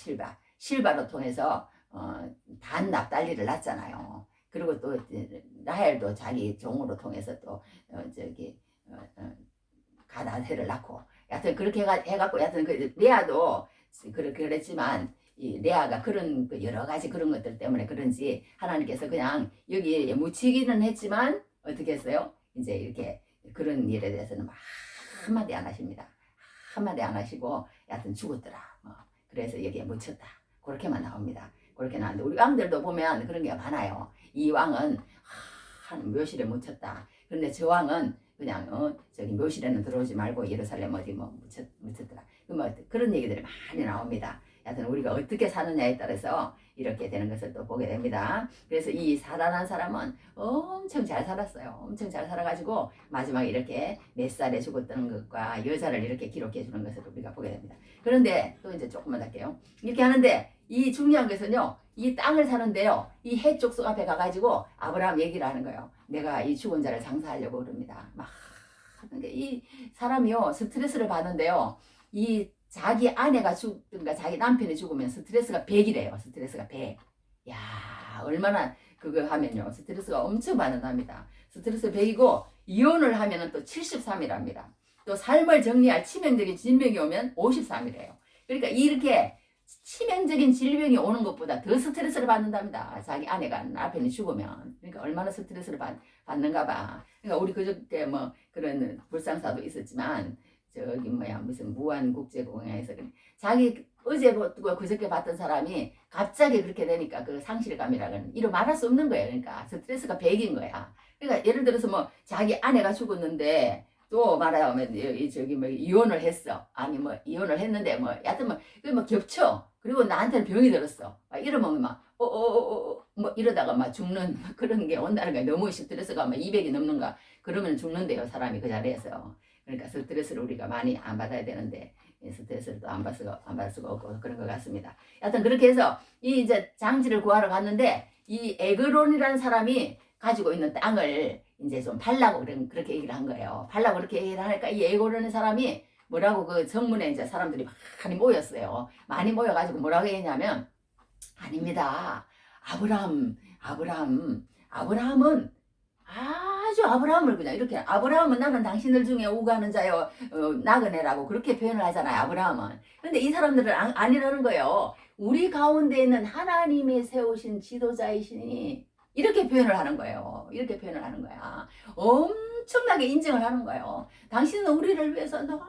실바로 통해서 단 납달리를 낳잖아요. 그리고 또 라헬도 자기 종으로 통해서 또 가나안을 낳고, 여하튼 그렇게 해갖고, 여하튼 레아도 그랬지만 이 레아가 그런 여러 가지 그런 것들 때문에 그런지 하나님께서 그냥 여기 묻히기는 했지만 어떻게 했어요? 이제 이렇게 그런 일에 대해서는 막 한마디 안 하십니다. 한마디 안 하시고 여하튼 죽었더라. 그래서 여기에 묻혔다. 그렇게만 나옵니다. 그렇게 나왔는데 우리 왕들도 보면 그런 게 많아요. 이 왕은 한 묘실에 묻혔다. 그런데 저 왕은 그냥 저기 묘실에는 들어오지 말고 예루살렘 어디 묻혔더라. 그런 얘기들이 많이 나옵니다. 하여튼 우리가 어떻게 사느냐에 따라서 이렇게 되는 것을 또 보게 됩니다. 그래서 이 사단한 사람은 엄청 잘 살았어요. 엄청 잘 살아가지고 마지막에 이렇게 몇 살에 죽었다는 것과 여자를 이렇게 기록해 주는 것을 우리가 보게 됩니다. 그런데 또 이제 조금만 할게요. 이렇게 하는데 이 중요한 것은요, 이 땅을 사는데요, 이 해 족속 앞에 가가지고 아브라함 얘기를 하는 거예요. 내가 이 죽은 자를 장사하려고 그럽니다. 막 그러니까 이 사람이요 스트레스를 받는데요. 이 자기 아내가 죽든가 자기 남편이 죽으면 스트레스가 100이래요. 스트레스가 100. 야, 얼마나 그거 하면요. 스트레스가 엄청 받는답니다. 스트레스 100이고 이혼을 하면은 또 73이랍니다. 또 삶을 정리할 치명적인 질병이 오면 53이래요. 그러니까 이렇게 치명적인 질병이 오는 것보다 더 스트레스를 받는답니다. 자기 아내가 남편이 죽으면. 그러니까 얼마나 스트레스를 받는가 봐. 그러니까 우리 그저께 뭐 그런 불상사도 있었지만 저기 뭐야 무슨 무안국제공항에서 자기 어제부터 그저께 봤던 사람이 갑자기 그렇게 되니까 그 상실감이라는 이루 말할 수 없는 거예요. 그러니까 스트레스가 100인 거야. 그러니까 예를 들어서 뭐 자기 아내가 죽었는데 또 말하면 저기 뭐 이혼을 했어. 아니 뭐 이혼을 했는데 뭐 여하튼 뭐 겹쳐. 그리고 나한테는 병이 들었어. 막 이러면 막 뭐 이러다가 막 죽는 그런 게 온다는 거야. 너무 스트레스가 막 200이 넘는가 그러면 죽는데요. 사람이 그 자리에서. 그러니까 스트레스를 우리가 많이 안 받아야 되는데 스트레스를 또 안 받을 수가 없고 그런 것 같습니다. 여하튼 그렇게 해서 이 이제 장지를 구하러 갔는데 이 에그론이라는 사람이 가지고 있는 땅을 이제 좀 팔라고 그렇게 얘기를 한 거예요. 팔라고 그렇게 얘기를 하니까 이 에그론의 사람이 뭐라고 그 정문에 이제 사람들이 많이 모였어요. 많이 모여가지고 뭐라고 했냐면 아닙니다. 아브라함은 아주 아브라함을 그냥 이렇게 아브라함은 나는 당신들 중에 오가는 자여 나그네라고 그렇게 표현을 하잖아요. 아브라함은. 근데 이 사람들은 아니라는 거예요. 우리 가운데 있는 하나님이 세우신 지도자이시니 이렇게 표현을 하는 거예요. 이렇게 표현을 하는 거야. 엄청나게 인정을 하는 거예요. 당신은 우리를 위해서 너무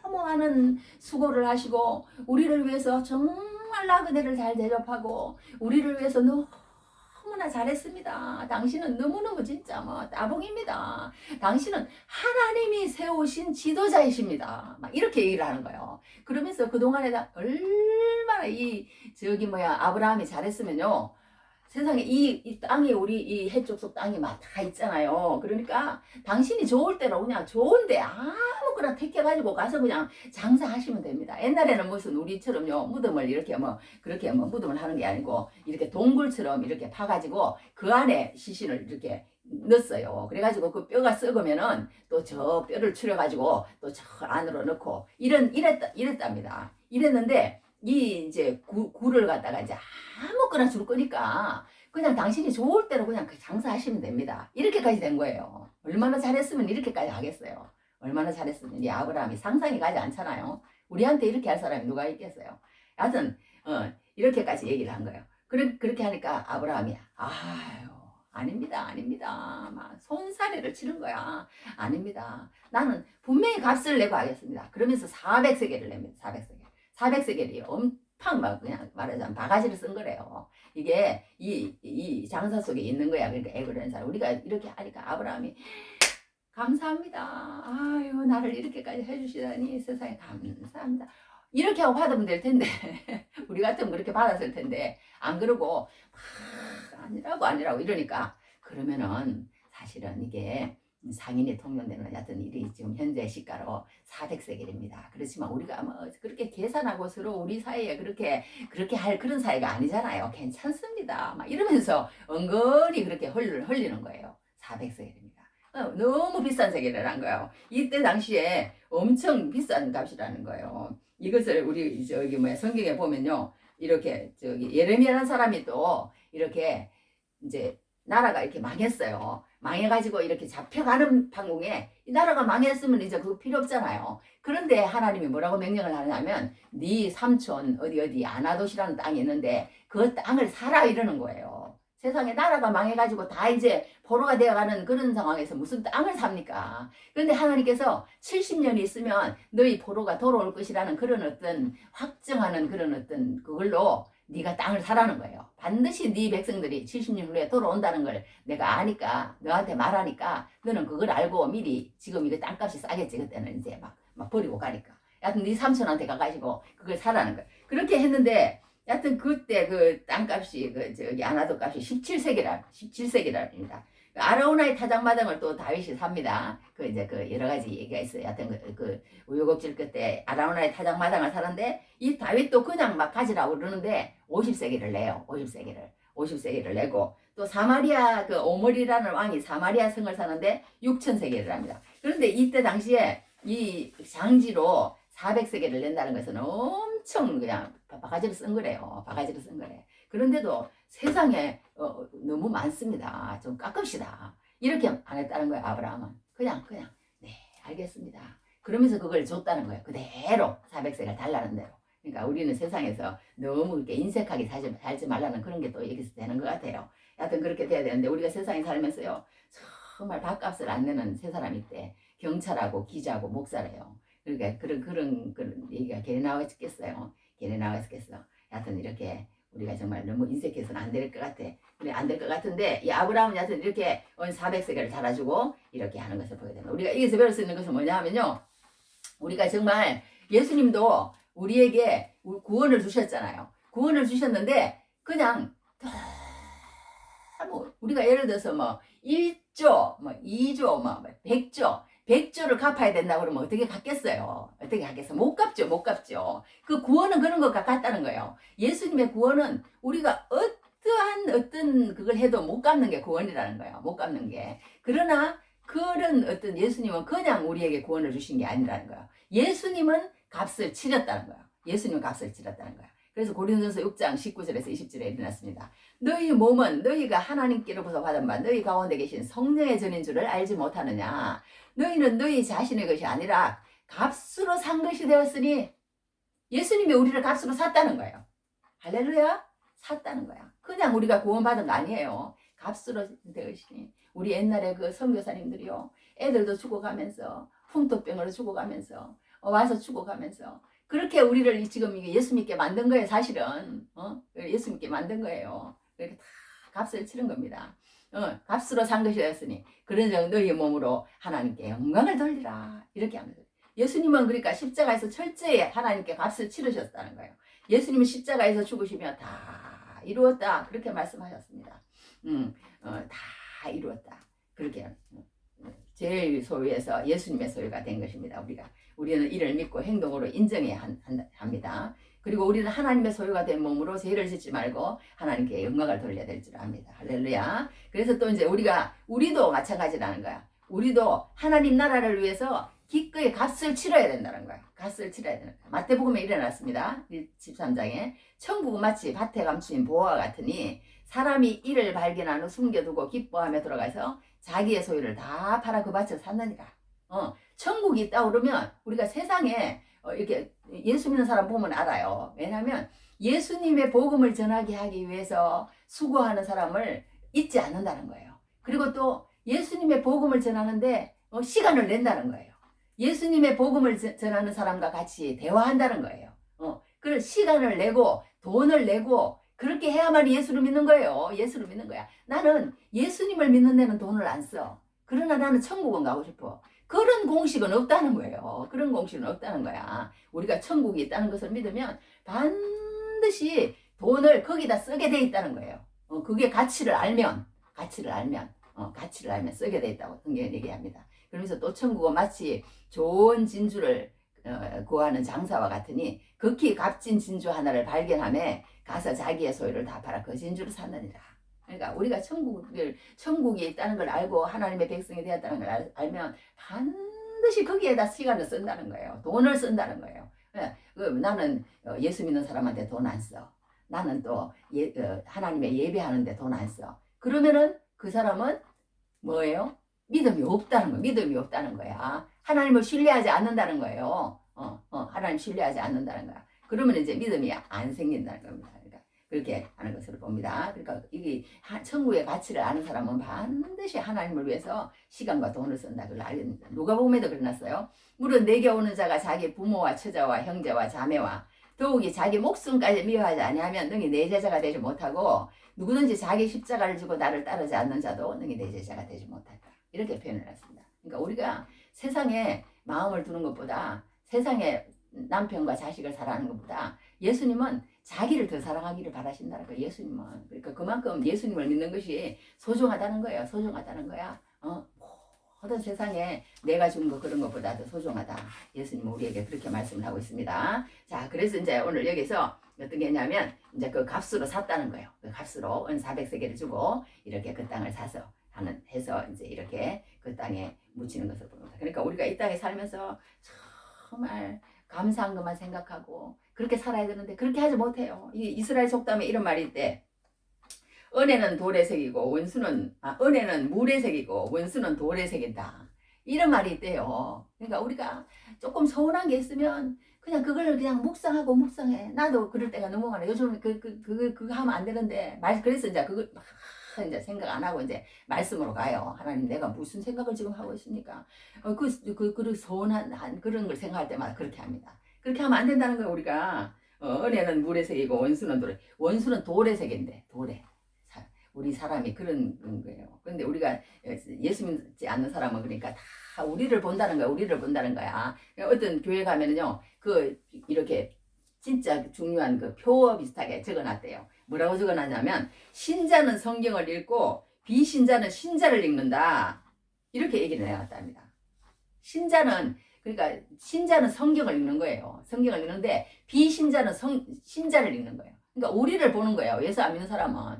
많은 수고를 하시고 우리를 위해서 정말 나그네를 잘 대접하고 우리를 위해서 너무나 잘했습니다. 당신은 너무너무 진짜 뭐 따봉입니다. 당신은 하나님이 세우신 지도자이십니다. 막 이렇게 얘기를 하는 거예요. 그러면서 그동안에 얼마나 아브라함이 잘했으면요. 세상에 이 땅이 우리 이 해쪽 속 땅이 막 다 있잖아요. 그러니까 당신이 좋을 때로 그냥 좋은데 아무거나 택해가지고 가서 그냥 장사하시면 됩니다. 옛날에는 무슨 우리처럼요 무덤을 이렇게 그렇게 무덤을 하는 게 아니고 이렇게 동굴처럼 이렇게 파가지고 그 안에 시신을 이렇게 넣었어요. 그래가지고 그 뼈가 썩으면은 또 저 뼈를 추려가지고 또 저 안으로 넣고 이랬답니다. 이랬는데 이 이제 굴을 갖다가 이제 아무거나 줄 거니까 그냥 당신이 좋을 대로 그냥 장사하시면 됩니다. 이렇게까지 된 거예요. 얼마나 잘했으면 이렇게까지 하겠어요. 얼마나 잘했으면 이 아브라함이 상상이 가지 않잖아요. 우리한테 이렇게 할 사람이 누가 있겠어요. 하여튼 이렇게까지 얘기를 한 거예요. 그렇게 하니까 아브라함이 아유 아닙니다. 막 손사래를 치는 거야. 아닙니다. 나는 분명히 값을 내고 하겠습니다. 그러면서 400세겔을 냅니다. 400세겔이 엄청 막 그냥 말하자면 바가지를 쓴 거래요. 이게 이 장사 속에 있는 거야. 그러니까 에그런 사람 우리가 이렇게 하니까 아브라함이 감사합니다. 아유 나를 이렇게까지 해주시다니 세상에 감사합니다. 이렇게 하고 받으면 될 텐데 우리 같으면 그렇게 받았을 텐데 안 그러고 아니라고 이러니까 그러면은 사실은 이게 상인이 통용되는 여하튼 일이 지금 현재 시가로 400세겔입니다. 그렇지만 우리가 뭐 그렇게 계산하고 서로 우리 사이에 그렇게 할 그런 사이가 아니잖아요. 괜찮습니다. 막 이러면서 은근히 그렇게 흘리는 거예요. 400세겔입니다. 너무 비싼 세겔이라는 거예요. 이때 당시에 엄청 비싼 값이라는 거예요. 이것을 우리 성경에 보면요. 이렇게 예레미야라는 사람이 또 이렇게 이제 나라가 이렇게 망했어요. 망해가지고 이렇게 잡혀가는 판공에 이 나라가 망했으면 이제 그거 필요 없잖아요. 그런데 하나님이 뭐라고 명령을 하냐면 네 삼촌 어디 아나돗이라는 땅이 있는데 그 땅을 사라 이러는 거예요. 세상에 나라가 망해가지고 다 이제 포로가 되어가는 그런 상황에서 무슨 땅을 삽니까? 그런데 하나님께서 70년이 있으면 너희 포로가 돌아올 것이라는 그런 어떤 확정하는 그런 어떤 그걸로 네가 땅을 사라는 거예요. 반드시 네 백성들이 70년 후에 돌아온다는 걸 내가 아니까 너한테 말하니까 너는 그걸 알고 미리 지금 이거 땅값이 싸겠지. 그때는 이제 막 버리고 가니까. 여하튼 네 삼촌한테 가가지고 그걸 사라는 거예요. 그렇게 했는데 여하튼 그때 그 땅값이 아나도 값이 17세기랍니다. 아라우나의 타작마당을 또 다윗이 삽니다. 그 여러 가지 얘기가 있어요. 하여튼 그 우여곡절 끝에 아라우나의 타작마당을 사는데 이 다윗도 그냥 막 가지라고 그러는데 50세기를 내요. 50세겔을 내고 또 사마리아 그 오므리라는 왕이 사마리아 성을 사는데 6,000세겔을 합니다. 그런데 이때 당시에 이 장지로 400세겔을 낸다는 것은 엄청 그냥 바가지로 쓴 거래요. 바가지로 쓴 거래. 그런데도 세상에 너무 많습니다. 좀 깎읍시다. 이렇게 안 했다는 거예요. 아브라함은 그냥 네 알겠습니다. 그러면서 그걸 줬다는 거예요. 그대로 400세겔 달라는 대로. 그러니까 우리는 세상에서 너무 이렇게 인색하게 살지 말라는 그런 게 또 여기서 되는 것 같아요. 여하튼 그렇게 돼야 되는데 우리가 세상에 살면서요 정말 밥값을 안 내는 세 사람이 있대. 경찰하고 기자하고 목사래요. 그러니까 그런 얘기가 걔네 나와 있겠어요. 걔네 나와 있겠어. 여하튼 이렇게 우리가 정말 너무 인색해서는 안 될 것 같아. 안 될 것 같은데 이 아브라함은 여하튼 이렇게 400세겔을 달아주고 이렇게 하는 것을 보게 됩니다. 우리가 여기서 배울 수 있는 것은 뭐냐 하면요. 우리가 정말 예수님도 우리에게 구원을 주셨잖아요. 구원을 주셨는데 그냥 너무 우리가 예를 들어서 뭐 1조, 뭐 2조, 뭐 100조를 갚아야 된다고 그러면 어떻게 갚겠어요? 어떻게 갚겠어요? 못 갚죠, 못 갚죠. 그 구원은 그런 것과 같다는 거예요. 예수님의 구원은 우리가 어떤 그걸 해도 못 갚는 게 구원이라는 거예요. 못 갚는 게. 그러나 그런 어떤 예수님은 그냥 우리에게 구원을 주신 게 아니라는 거예요. 예수님은 값을 치렀다는 거예요. 예수님은 값을 치렀다는 거예요. 그래서 고린도전서 6장 19절에서 20절에 일어났습니다. 너희 몸은 너희가 하나님께로부터 받은 바 너희 가운데 계신 성령의 전인 줄을 알지 못하느냐. 너희는 너희 자신의 것이 아니라 값으로 산 것이 되었으니 예수님이 우리를 값으로 샀다는 거예요. 할렐루야. 샀다는 거야. 그냥 우리가 구원받은 거 아니에요. 값으로 되었으니 우리 옛날에 그 선교사님들이요. 애들도 죽어가면서 풍토병으로 죽어가면서 와서 죽어가면서 그렇게 우리를 지금 이게 예수 믿게 만든 거예요. 사실은 예수 믿게 만든 거예요. 그렇게 다 값을 치른 겁니다. 값으로 산 것이었으니 그런 너희의 몸으로 하나님께 영광을 돌리라 이렇게 합니다. 예수님은 그러니까 십자가에서 철저히 하나님께 값을 치르셨다는 거예요. 예수님은 십자가에서 죽으시며 다 이루었다 그렇게 말씀하셨습니다. 다 이루었다 그렇게 제일 소유에서 예수님의 소유가 된 것입니다. 우리는 이를 믿고 행동으로 인정해야 합니다. 그리고 우리는 하나님의 소유가 된 몸으로 죄를 짓지 말고 하나님께 영광을 돌려야 될 줄 압니다. 할렐루야. 그래서 또 이제 우리도 마찬가지라는 거야. 우리도 하나님 나라를 위해서 기꺼이 값을 치러야 된다는 거야. 값을 치러야 되는 거야. 마태복음에 일어났습니다. 13장에 천국은 마치 밭에 감추인 보화와 같으니 사람이 이를 발견한 후 숨겨두고 기뻐하며 돌아가서 자기의 소유를 다 팔아 그 밭을 샀느니라. 천국이 있다 그러면 우리가 세상에 이렇게 예수 믿는 사람 보면 알아요. 왜냐하면 예수님의 복음을 전하게 하기 위해서 수고하는 사람을 잊지 않는다는 거예요. 그리고 또 예수님의 복음을 전하는데 시간을 낸다는 거예요. 예수님의 복음을 전하는 사람과 같이 대화한다는 거예요. 그런 시간을 내고 돈을 내고 그렇게 해야만 예수를 믿는 거예요. 예수를 믿는 거야. 나는 예수님을 믿는 데는 돈을 안 써. 그러나 나는 천국은 가고 싶어. 그런 공식은 없다는 거예요. 그런 공식은 없다는 거야. 우리가 천국이 있다는 것을 믿으면 반드시 돈을 거기다 쓰게 돼 있다는 거예요. 그게 가치를 알면 쓰게 돼 있다고 성경이 얘기합니다. 그러면서 또 천국은 마치 좋은 진주를 구하는 장사와 같으니 극히 값진 진주 하나를 발견하며 가서 자기의 소유를 다 팔아 그 진주를 샀느니라. 그러니까 우리가 천국이 있다는 걸 알고 하나님의 백성이 되었다는 걸 알면 반드시 거기에다 시간을 쓴다는 거예요. 돈을 쓴다는 거예요. 나는 예수 믿는 사람한테 돈 안 써. 나는 또 하나님의 예배하는데 돈 안 써. 그러면은 그 사람은 뭐예요? 믿음이 없다는 거야. 하나님을 신뢰하지 않는다는 거예요. 하나님 신뢰하지 않는다는 거야. 그러면 이제 믿음이 안 생긴다는 겁니다. 그러니까 그렇게 하는 것을 봅니다. 그러니까 이게 천국의 가치를 아는 사람은 반드시 하나님을 위해서 시간과 돈을 쓴다. 그걸 알겠습니다. 누가복음에도 그러났어요. 물은 내게 오는 자가 자기 부모와 처자와 형제와 자매와 더욱이 자기 목숨까지 미워하지 아니하면 능히 내 제자가 되지 못하고 누구든지 자기 십자가를 지고 나를 따르지 않는 자도 능히 내 제자가 되지 못할까. 이렇게 표현을 했습니다. 그러니까 우리가 세상에 마음을 두는 것보다 세상에 남편과 자식을 사랑하는 것보다 예수님은 자기를 더 사랑하기를 바라신다는 거예요. 예수님은. 그러니까 그만큼 예수님을 믿는 것이 소중하다는 거예요. 소중하다는 거야. 모든 세상에 내가 준 거 그런 것보다 더 소중하다. 예수님은 우리에게 그렇게 말씀을 하고 있습니다. 자, 그래서 이제 오늘 여기서 어떤 게 있냐면 이제 그 값으로 샀다는 거예요. 그 값으로 은 400세겔을 주고 이렇게 그 땅을 사서 해서 이제 이렇게 그 땅에 묻히는 것을 봅니다. 그러니까 우리가 이 땅에 살면서 정말 감사한 것만 생각하고 그렇게 살아야 되는데 그렇게 하지 못해요. 이 이스라엘 속담에 이런 말이 있대. 은혜는 돌에 새기고 은혜는 물에 새기고 원수는 돌에 새긴다. 이런 말이 있대요. 그러니까 우리가 조금 서운한 게 있으면 그걸 그냥 묵상하고 묵상해. 나도 그럴 때가 너무 많아. 요즘 그거 하면 안 되는데 그래서 이제 그걸 막 이제 생각 안 하고 이제 말씀으로 가요. 하나님, 내가 무슨 생각을 지금 하고 있습니까? 그 서운한 그런 걸 생각할 때마다 그렇게 합니다. 그렇게 하면 안 된다는 거예요. 우리가 은혜는 물에 새기고 원수는 돌에 새긴대. 돌에. 우리 사람이 그런 거예요. 그런데 우리가 예수 믿지 않는 사람은 그러니까 다 우리를 본다는 거야. 우리를 본다는 거야. 어떤 교회 가면은요, 이렇게 진짜 중요한 그 표어 비슷하게 적어놨대요. 뭐라고 적어놨냐면, 신자는 성경을 읽고 비신자는 신자를 읽는다. 이렇게 얘기를 해놨답니다. 그러니까 신자는 성경을 읽는 거예요. 성경을 읽는데 비신자는 신자를 읽는 거예요. 그러니까 우리를 보는 거예요. 예수 안 믿는 사람은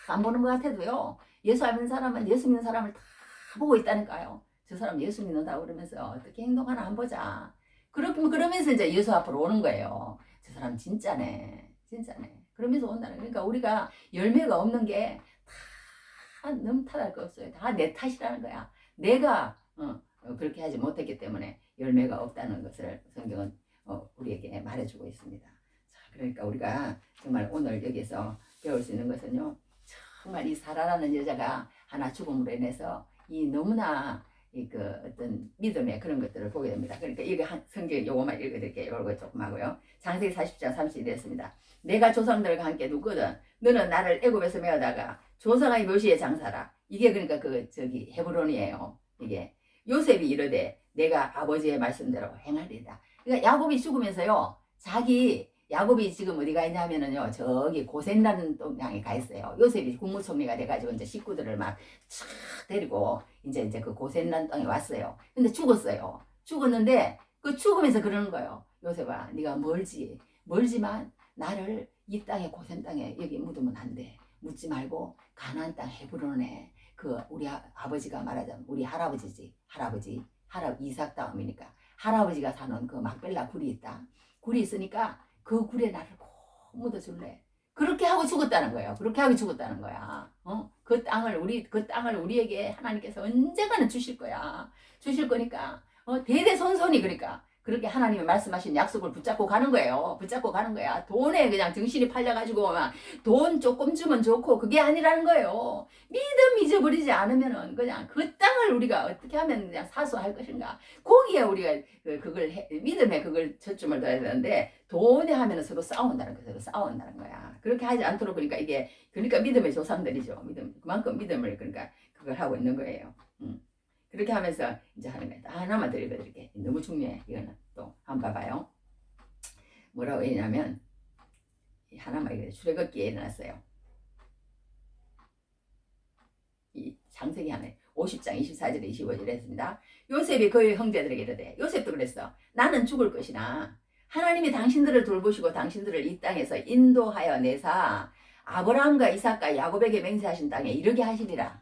안 보는 것 같아도요. 예수 안 믿는 사람은 예수 믿는 사람을 다 보고 있다니까요. 저 사람 예수 믿는다고 그러면서 어떻게 행동하나 안 보자. 그러면서 이제 예수 앞으로 오는 거예요. 저 사람 진짜네. 그러면서 온다는 거예요. 그러니까 우리가 열매가 없는 게 다 너무 탓할 거 없어요. 다 내 탓이라는 거야. 내가 그렇게 하지 못했기 때문에 열매가 없다는 것을 성경은 우리에게 말해주고 있습니다. 자, 그러니까 우리가 정말 오늘 여기서 배울 수 있는 것은요. 정말 이 사라라는 여자가 하나 죽음으로 인해서 이 너무나 어떤 믿음의 그런 것들을 보게 됩니다. 그러니까 이거 성경 요거만 읽어드릴게요. 요거 조금 하고요. 창세기 40장 31절입니다. 내가 조상들과 함께 두거든 너는 나를 애굽에서 메어다가 조상의 묘시에 장사라. 이게 그러니까 헤브론이에요. 이게 요셉이 이르되 내가 아버지의 말씀대로 행하리이다. 그러니까 야곱이 죽으면서요. 야곱이 지금 어디가 있냐면은요, 저기 고센이라는 땅에 가 있어요. 요셉이 국무총리가 돼가지고 이제 식구들을 막 촥 데리고 이제 그 고센이라는 땅에 왔어요. 근데 죽었어요. 죽었는데 그 죽으면서 그러는 거예요. 요셉아, 네가 멀지만 나를 이 땅에 고센 땅에 여기 묻으면 안 돼. 묻지 말고 가나안 땅 헤브론에 우리 아버지가 말하자면 우리 할아버지 이삭 다음이니까 할아버지가 사는 그 막벨라 굴이 있다. 굴이 있으니까 그 굴에 나를 꼭 묻어줄래. 그렇게 하고 죽었다는 거예요. 그 땅을 우리에게 하나님께서 언젠가는 주실 거야. 주실 거니까 대대손손이 그러니까 그렇게 하나님이 말씀하신 약속을 붙잡고 가는 거예요. 돈에 그냥 정신이 팔려가지고 막 돈 조금 주면 좋고 그게 아니라는 거예요. 믿음 잊어버리지 않으면은 그냥 그 땅을 우리가 어떻게 하면 그냥 사수할 것인가. 거기에 우리가 믿음에 그걸 초점을 둬야 되는데 돈에 하면은 서로 싸운다는 거야. 그렇게 하지 않도록 그러니까 믿음의 조상들이죠. 그만큼 믿음을 그러니까 그걸 하고 있는 거예요. 그렇게 하면서 이제 하는 거예요. 하나만 더 읽어드릴게요. 너무 중요해. 이거는 또 한번 봐봐요. 뭐라고 했냐면 하나만 읽어요. 출애굽기에 일어났어요. 이 창세기 하네. 50장 24절에 25절에 했습니다. 요셉이 그의 형제들에게 이르되 요셉도 그랬어. 나는 죽을 것이나 하나님이 당신들을 돌보시고 당신들을 이 땅에서 인도하여 내사 아브라함과 이삭과 야곱에게 맹세하신 땅에 이르게 하시리라.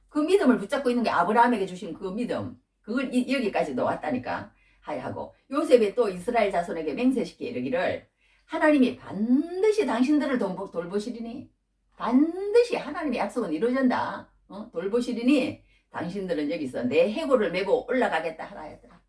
그 믿음을 붙잡고 있는 게 아브라함에게 주신 그 믿음. 그걸 여기까지도 왔다니까. 하고 요셉이 또 이스라엘 자손에게 맹세시켜 이르기를 하나님이 반드시 당신들을 돌보시리니 반드시 하나님의 약속은 이루어진다. 돌보시리니 당신들은 여기서 내 해골을 메고 올라가겠다 하라 했더라.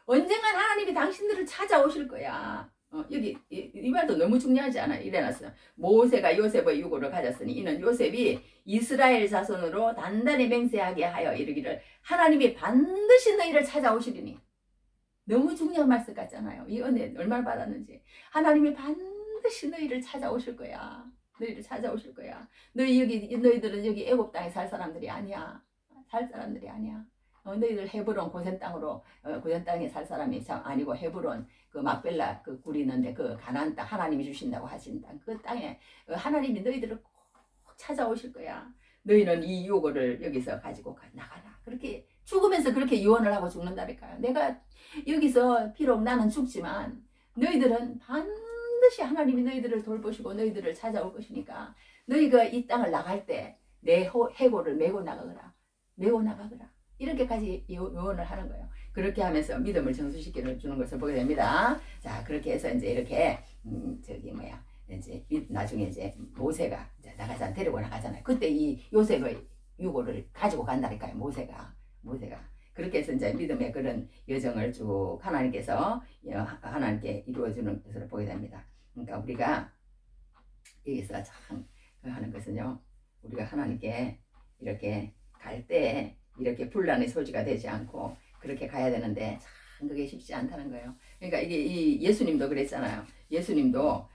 언젠간 하나님이 당신들을 찾아오실 거야. 여기 이 말도 너무 중요하지 않아? 이래놨어. 모세가 요셉의 유고를 가졌으니 이는 요셉이 이스라엘 자손으로 단단히 맹세하게 하여 이르기를 하나님이 반드시 너희를 찾아오시리니. 너무 중요한 말씀 같잖아요. 이 은혜 얼마나 받았는지. 하나님이 반드시 너희를 찾아오실 거야. 너희들은 여기 애굽 땅에 살 사람들이 아니야. 너희들 헤브론 고센 땅에 살 사람이 참 아니고 헤브론 그 막벨라 그 굴이 있는데 그 가나안 땅 하나님이 주신다고 하신 땅 그 땅에 하나님이 너희들을 꼭 찾아오실 거야. 너희는 이 요구를 여기서 가지고 나가라. 그렇게 죽으면서 그렇게 유언을 하고 죽는다니까요. 내가 여기서 비록 나는 죽지만 너희들은 반드시 반드시 하나님이 너희들을 돌보시고 너희들을 찾아올 것이니까 너희가 이 땅을 나갈 때 내 해골을 메고 나가거라. 메고 나가거라. 이렇게까지 요원을 하는 거예요. 그렇게 하면서 믿음을 정수시켜 주는 것을 보게 됩니다. 자, 그렇게 해서 이제 이렇게 이제 나중에 이제 모세가 이제 데리고 나가잖아요. 그때 이 요셉의 유고를 가지고 간다니까요. 모세가 그렇게 해서 이제 믿음의 그런 여정을 쭉 하나님께 이루어주는 것을 보게 됩니다. 그러니까 우리가 여기서 참 하는 것은요, 우리가 하나님께 이렇게 갈 때 이렇게 분란의 소지가 되지 않고 그렇게 가야 되는데 참 그게 쉽지 않다는 거예요. 그러니까 이게 이 예수님도 그랬잖아요. 예수님도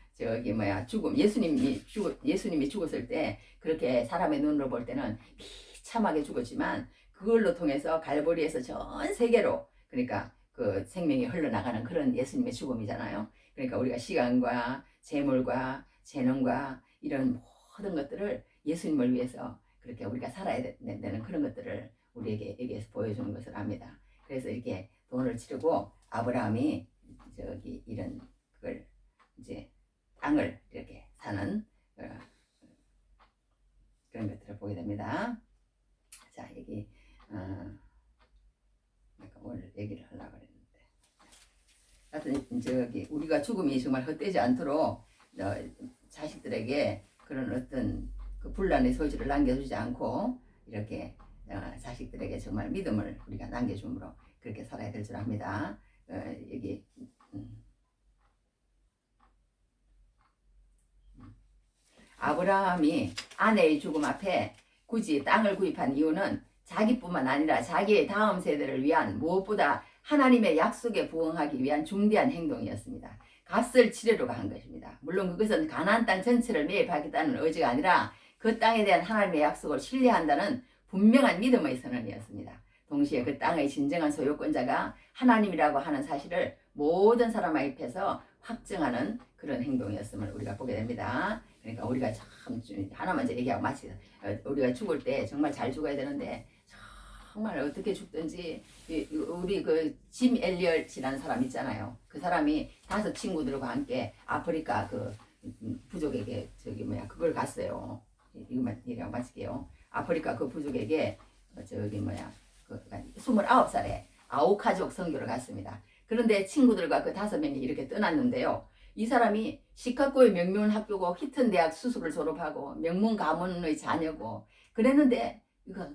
예수님이 죽었을 때 그렇게 사람의 눈으로 볼 때는 비참하게 죽었지만 그걸로 통해서 갈보리에서 전 세계로 그러니까 그 생명이 흘러나가는 그런 예수님의 죽음이잖아요. 그러니까 우리가 시간과 재물과 재능과 이런 모든 것들을 예수님을 위해서 그렇게 우리가 살아야 되는 그런 것들을 우리에게 여기에서 보여주는 것을 압니다. 그래서 이렇게 돈을 치르고 아브라함이 이런 그걸 이제 땅을 이렇게 사는 그런 것들을 보게 됩니다. 자, 여기 오늘 얘기를 하려고 그랬는데, 하여튼 우리가 죽음이 정말 헛되지 않도록 자식들에게 그런 어떤 그 분란의 소지를 남겨주지 않고 이렇게 자식들에게 정말 믿음을 우리가 남겨줌으로 그렇게 살아야 될 줄 압니다. 여기 아브라함이 아내의 죽음 앞에 굳이 땅을 구입한 이유는 자기뿐만 아니라 자기의 다음 세대를 위한 무엇보다 하나님의 약속에 부응하기 위한 중대한 행동이었습니다. 값을 치르려고 한 것입니다. 물론 그것은 가나안 땅 전체를 매입하겠다는 의지가 아니라 그 땅에 대한 하나님의 약속을 신뢰한다는 분명한 믿음의 선언이었습니다. 동시에 그 땅의 진정한 소유권자가 하나님이라고 하는 사실을 모든 사람 앞에서 확증하는 그런 행동이었음을 우리가 보게 됩니다. 그러니까 우리가 참 하나만 이제 얘기하고 마치자. 우리가 죽을 때 정말 잘 죽어야 되는데 정말 어떻게 죽든지 우리 그 짐 엘리엇이라는 사람 있잖아요. 그 사람이 5 친구들과 함께 아프리카 그 부족에게 그걸 갔어요. 이거만 얘기하고 마칠게요. 아프리카 그 부족에게 29살에 아오카족 선교를 갔습니다. 그런데 친구들과 그 5명이 이렇게 떠났는데요. 이 사람이 시카고의 명문 학교고 히튼 대학 수술을 졸업하고 명문 가문의 자녀고 그랬는데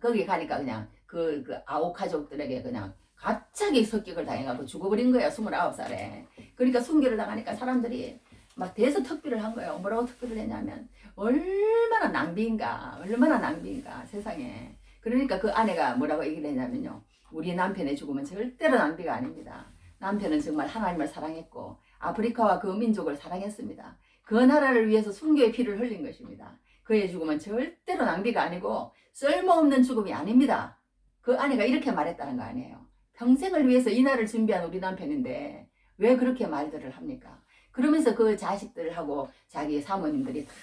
거기 가니까 그냥 그 아오카족들에게 그냥 갑자기 습격을 당해가지고 죽어버린 거예요. 29살에. 그러니까 순교를 당하니까 사람들이 막 대서특비를 한 거예요. 뭐라고 특비를 했냐면 얼마나 낭비인가 세상에. 그러니까 그 아내가 뭐라고 얘기를 했냐면요. 우리 남편의 죽음은 절대로 낭비가 아닙니다. 남편은 정말 하나님을 사랑했고 아프리카와 그 민족을 사랑했습니다. 그 나라를 위해서 순교의 피를 흘린 것입니다. 그의 죽음은 절대로 낭비가 아니고 쓸모없는 죽음이 아닙니다. 그 아내가 이렇게 말했다는 거 아니에요. 평생을 위해서 이 날을 준비한 우리 남편인데 왜 그렇게 말들을 합니까? 그러면서 그 자식들하고 자기 사모님들이 다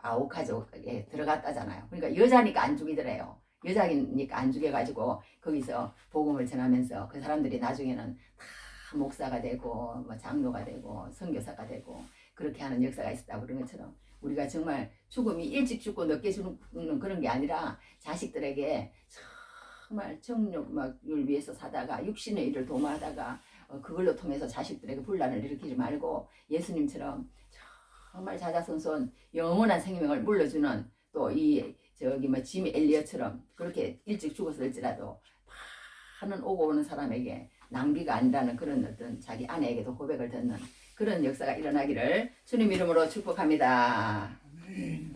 아오카족에 들어갔다잖아요. 그러니까 여자니까 안 죽이더래요. 여자니까 안 죽여가지고 거기서 복음을 전하면서 그 사람들이 나중에는 다 목사가 되고 뭐 장로가 되고 선교사가 되고 그렇게 하는 역사가 있었다고 그런 것처럼 우리가 정말 죽음이 일찍 죽고 늦게 죽는 그런 게 아니라 자식들에게 정말 정욕을 위해서 사다가 육신의 일을 도모하다가 그걸로 통해서 자식들에게 분란을 일으키지 말고 예수님처럼 정말 자자손손 영원한 생명을 물려주는 또 짐 엘리엇처럼 그렇게 일찍 죽었을지라도 많은 오고 오는 사람에게 낭비가 아니라는 그런 어떤 자기 아내에게도 고백을 듣는 그런 역사가 일어나기를 주님 이름으로 축복합니다. 아멘.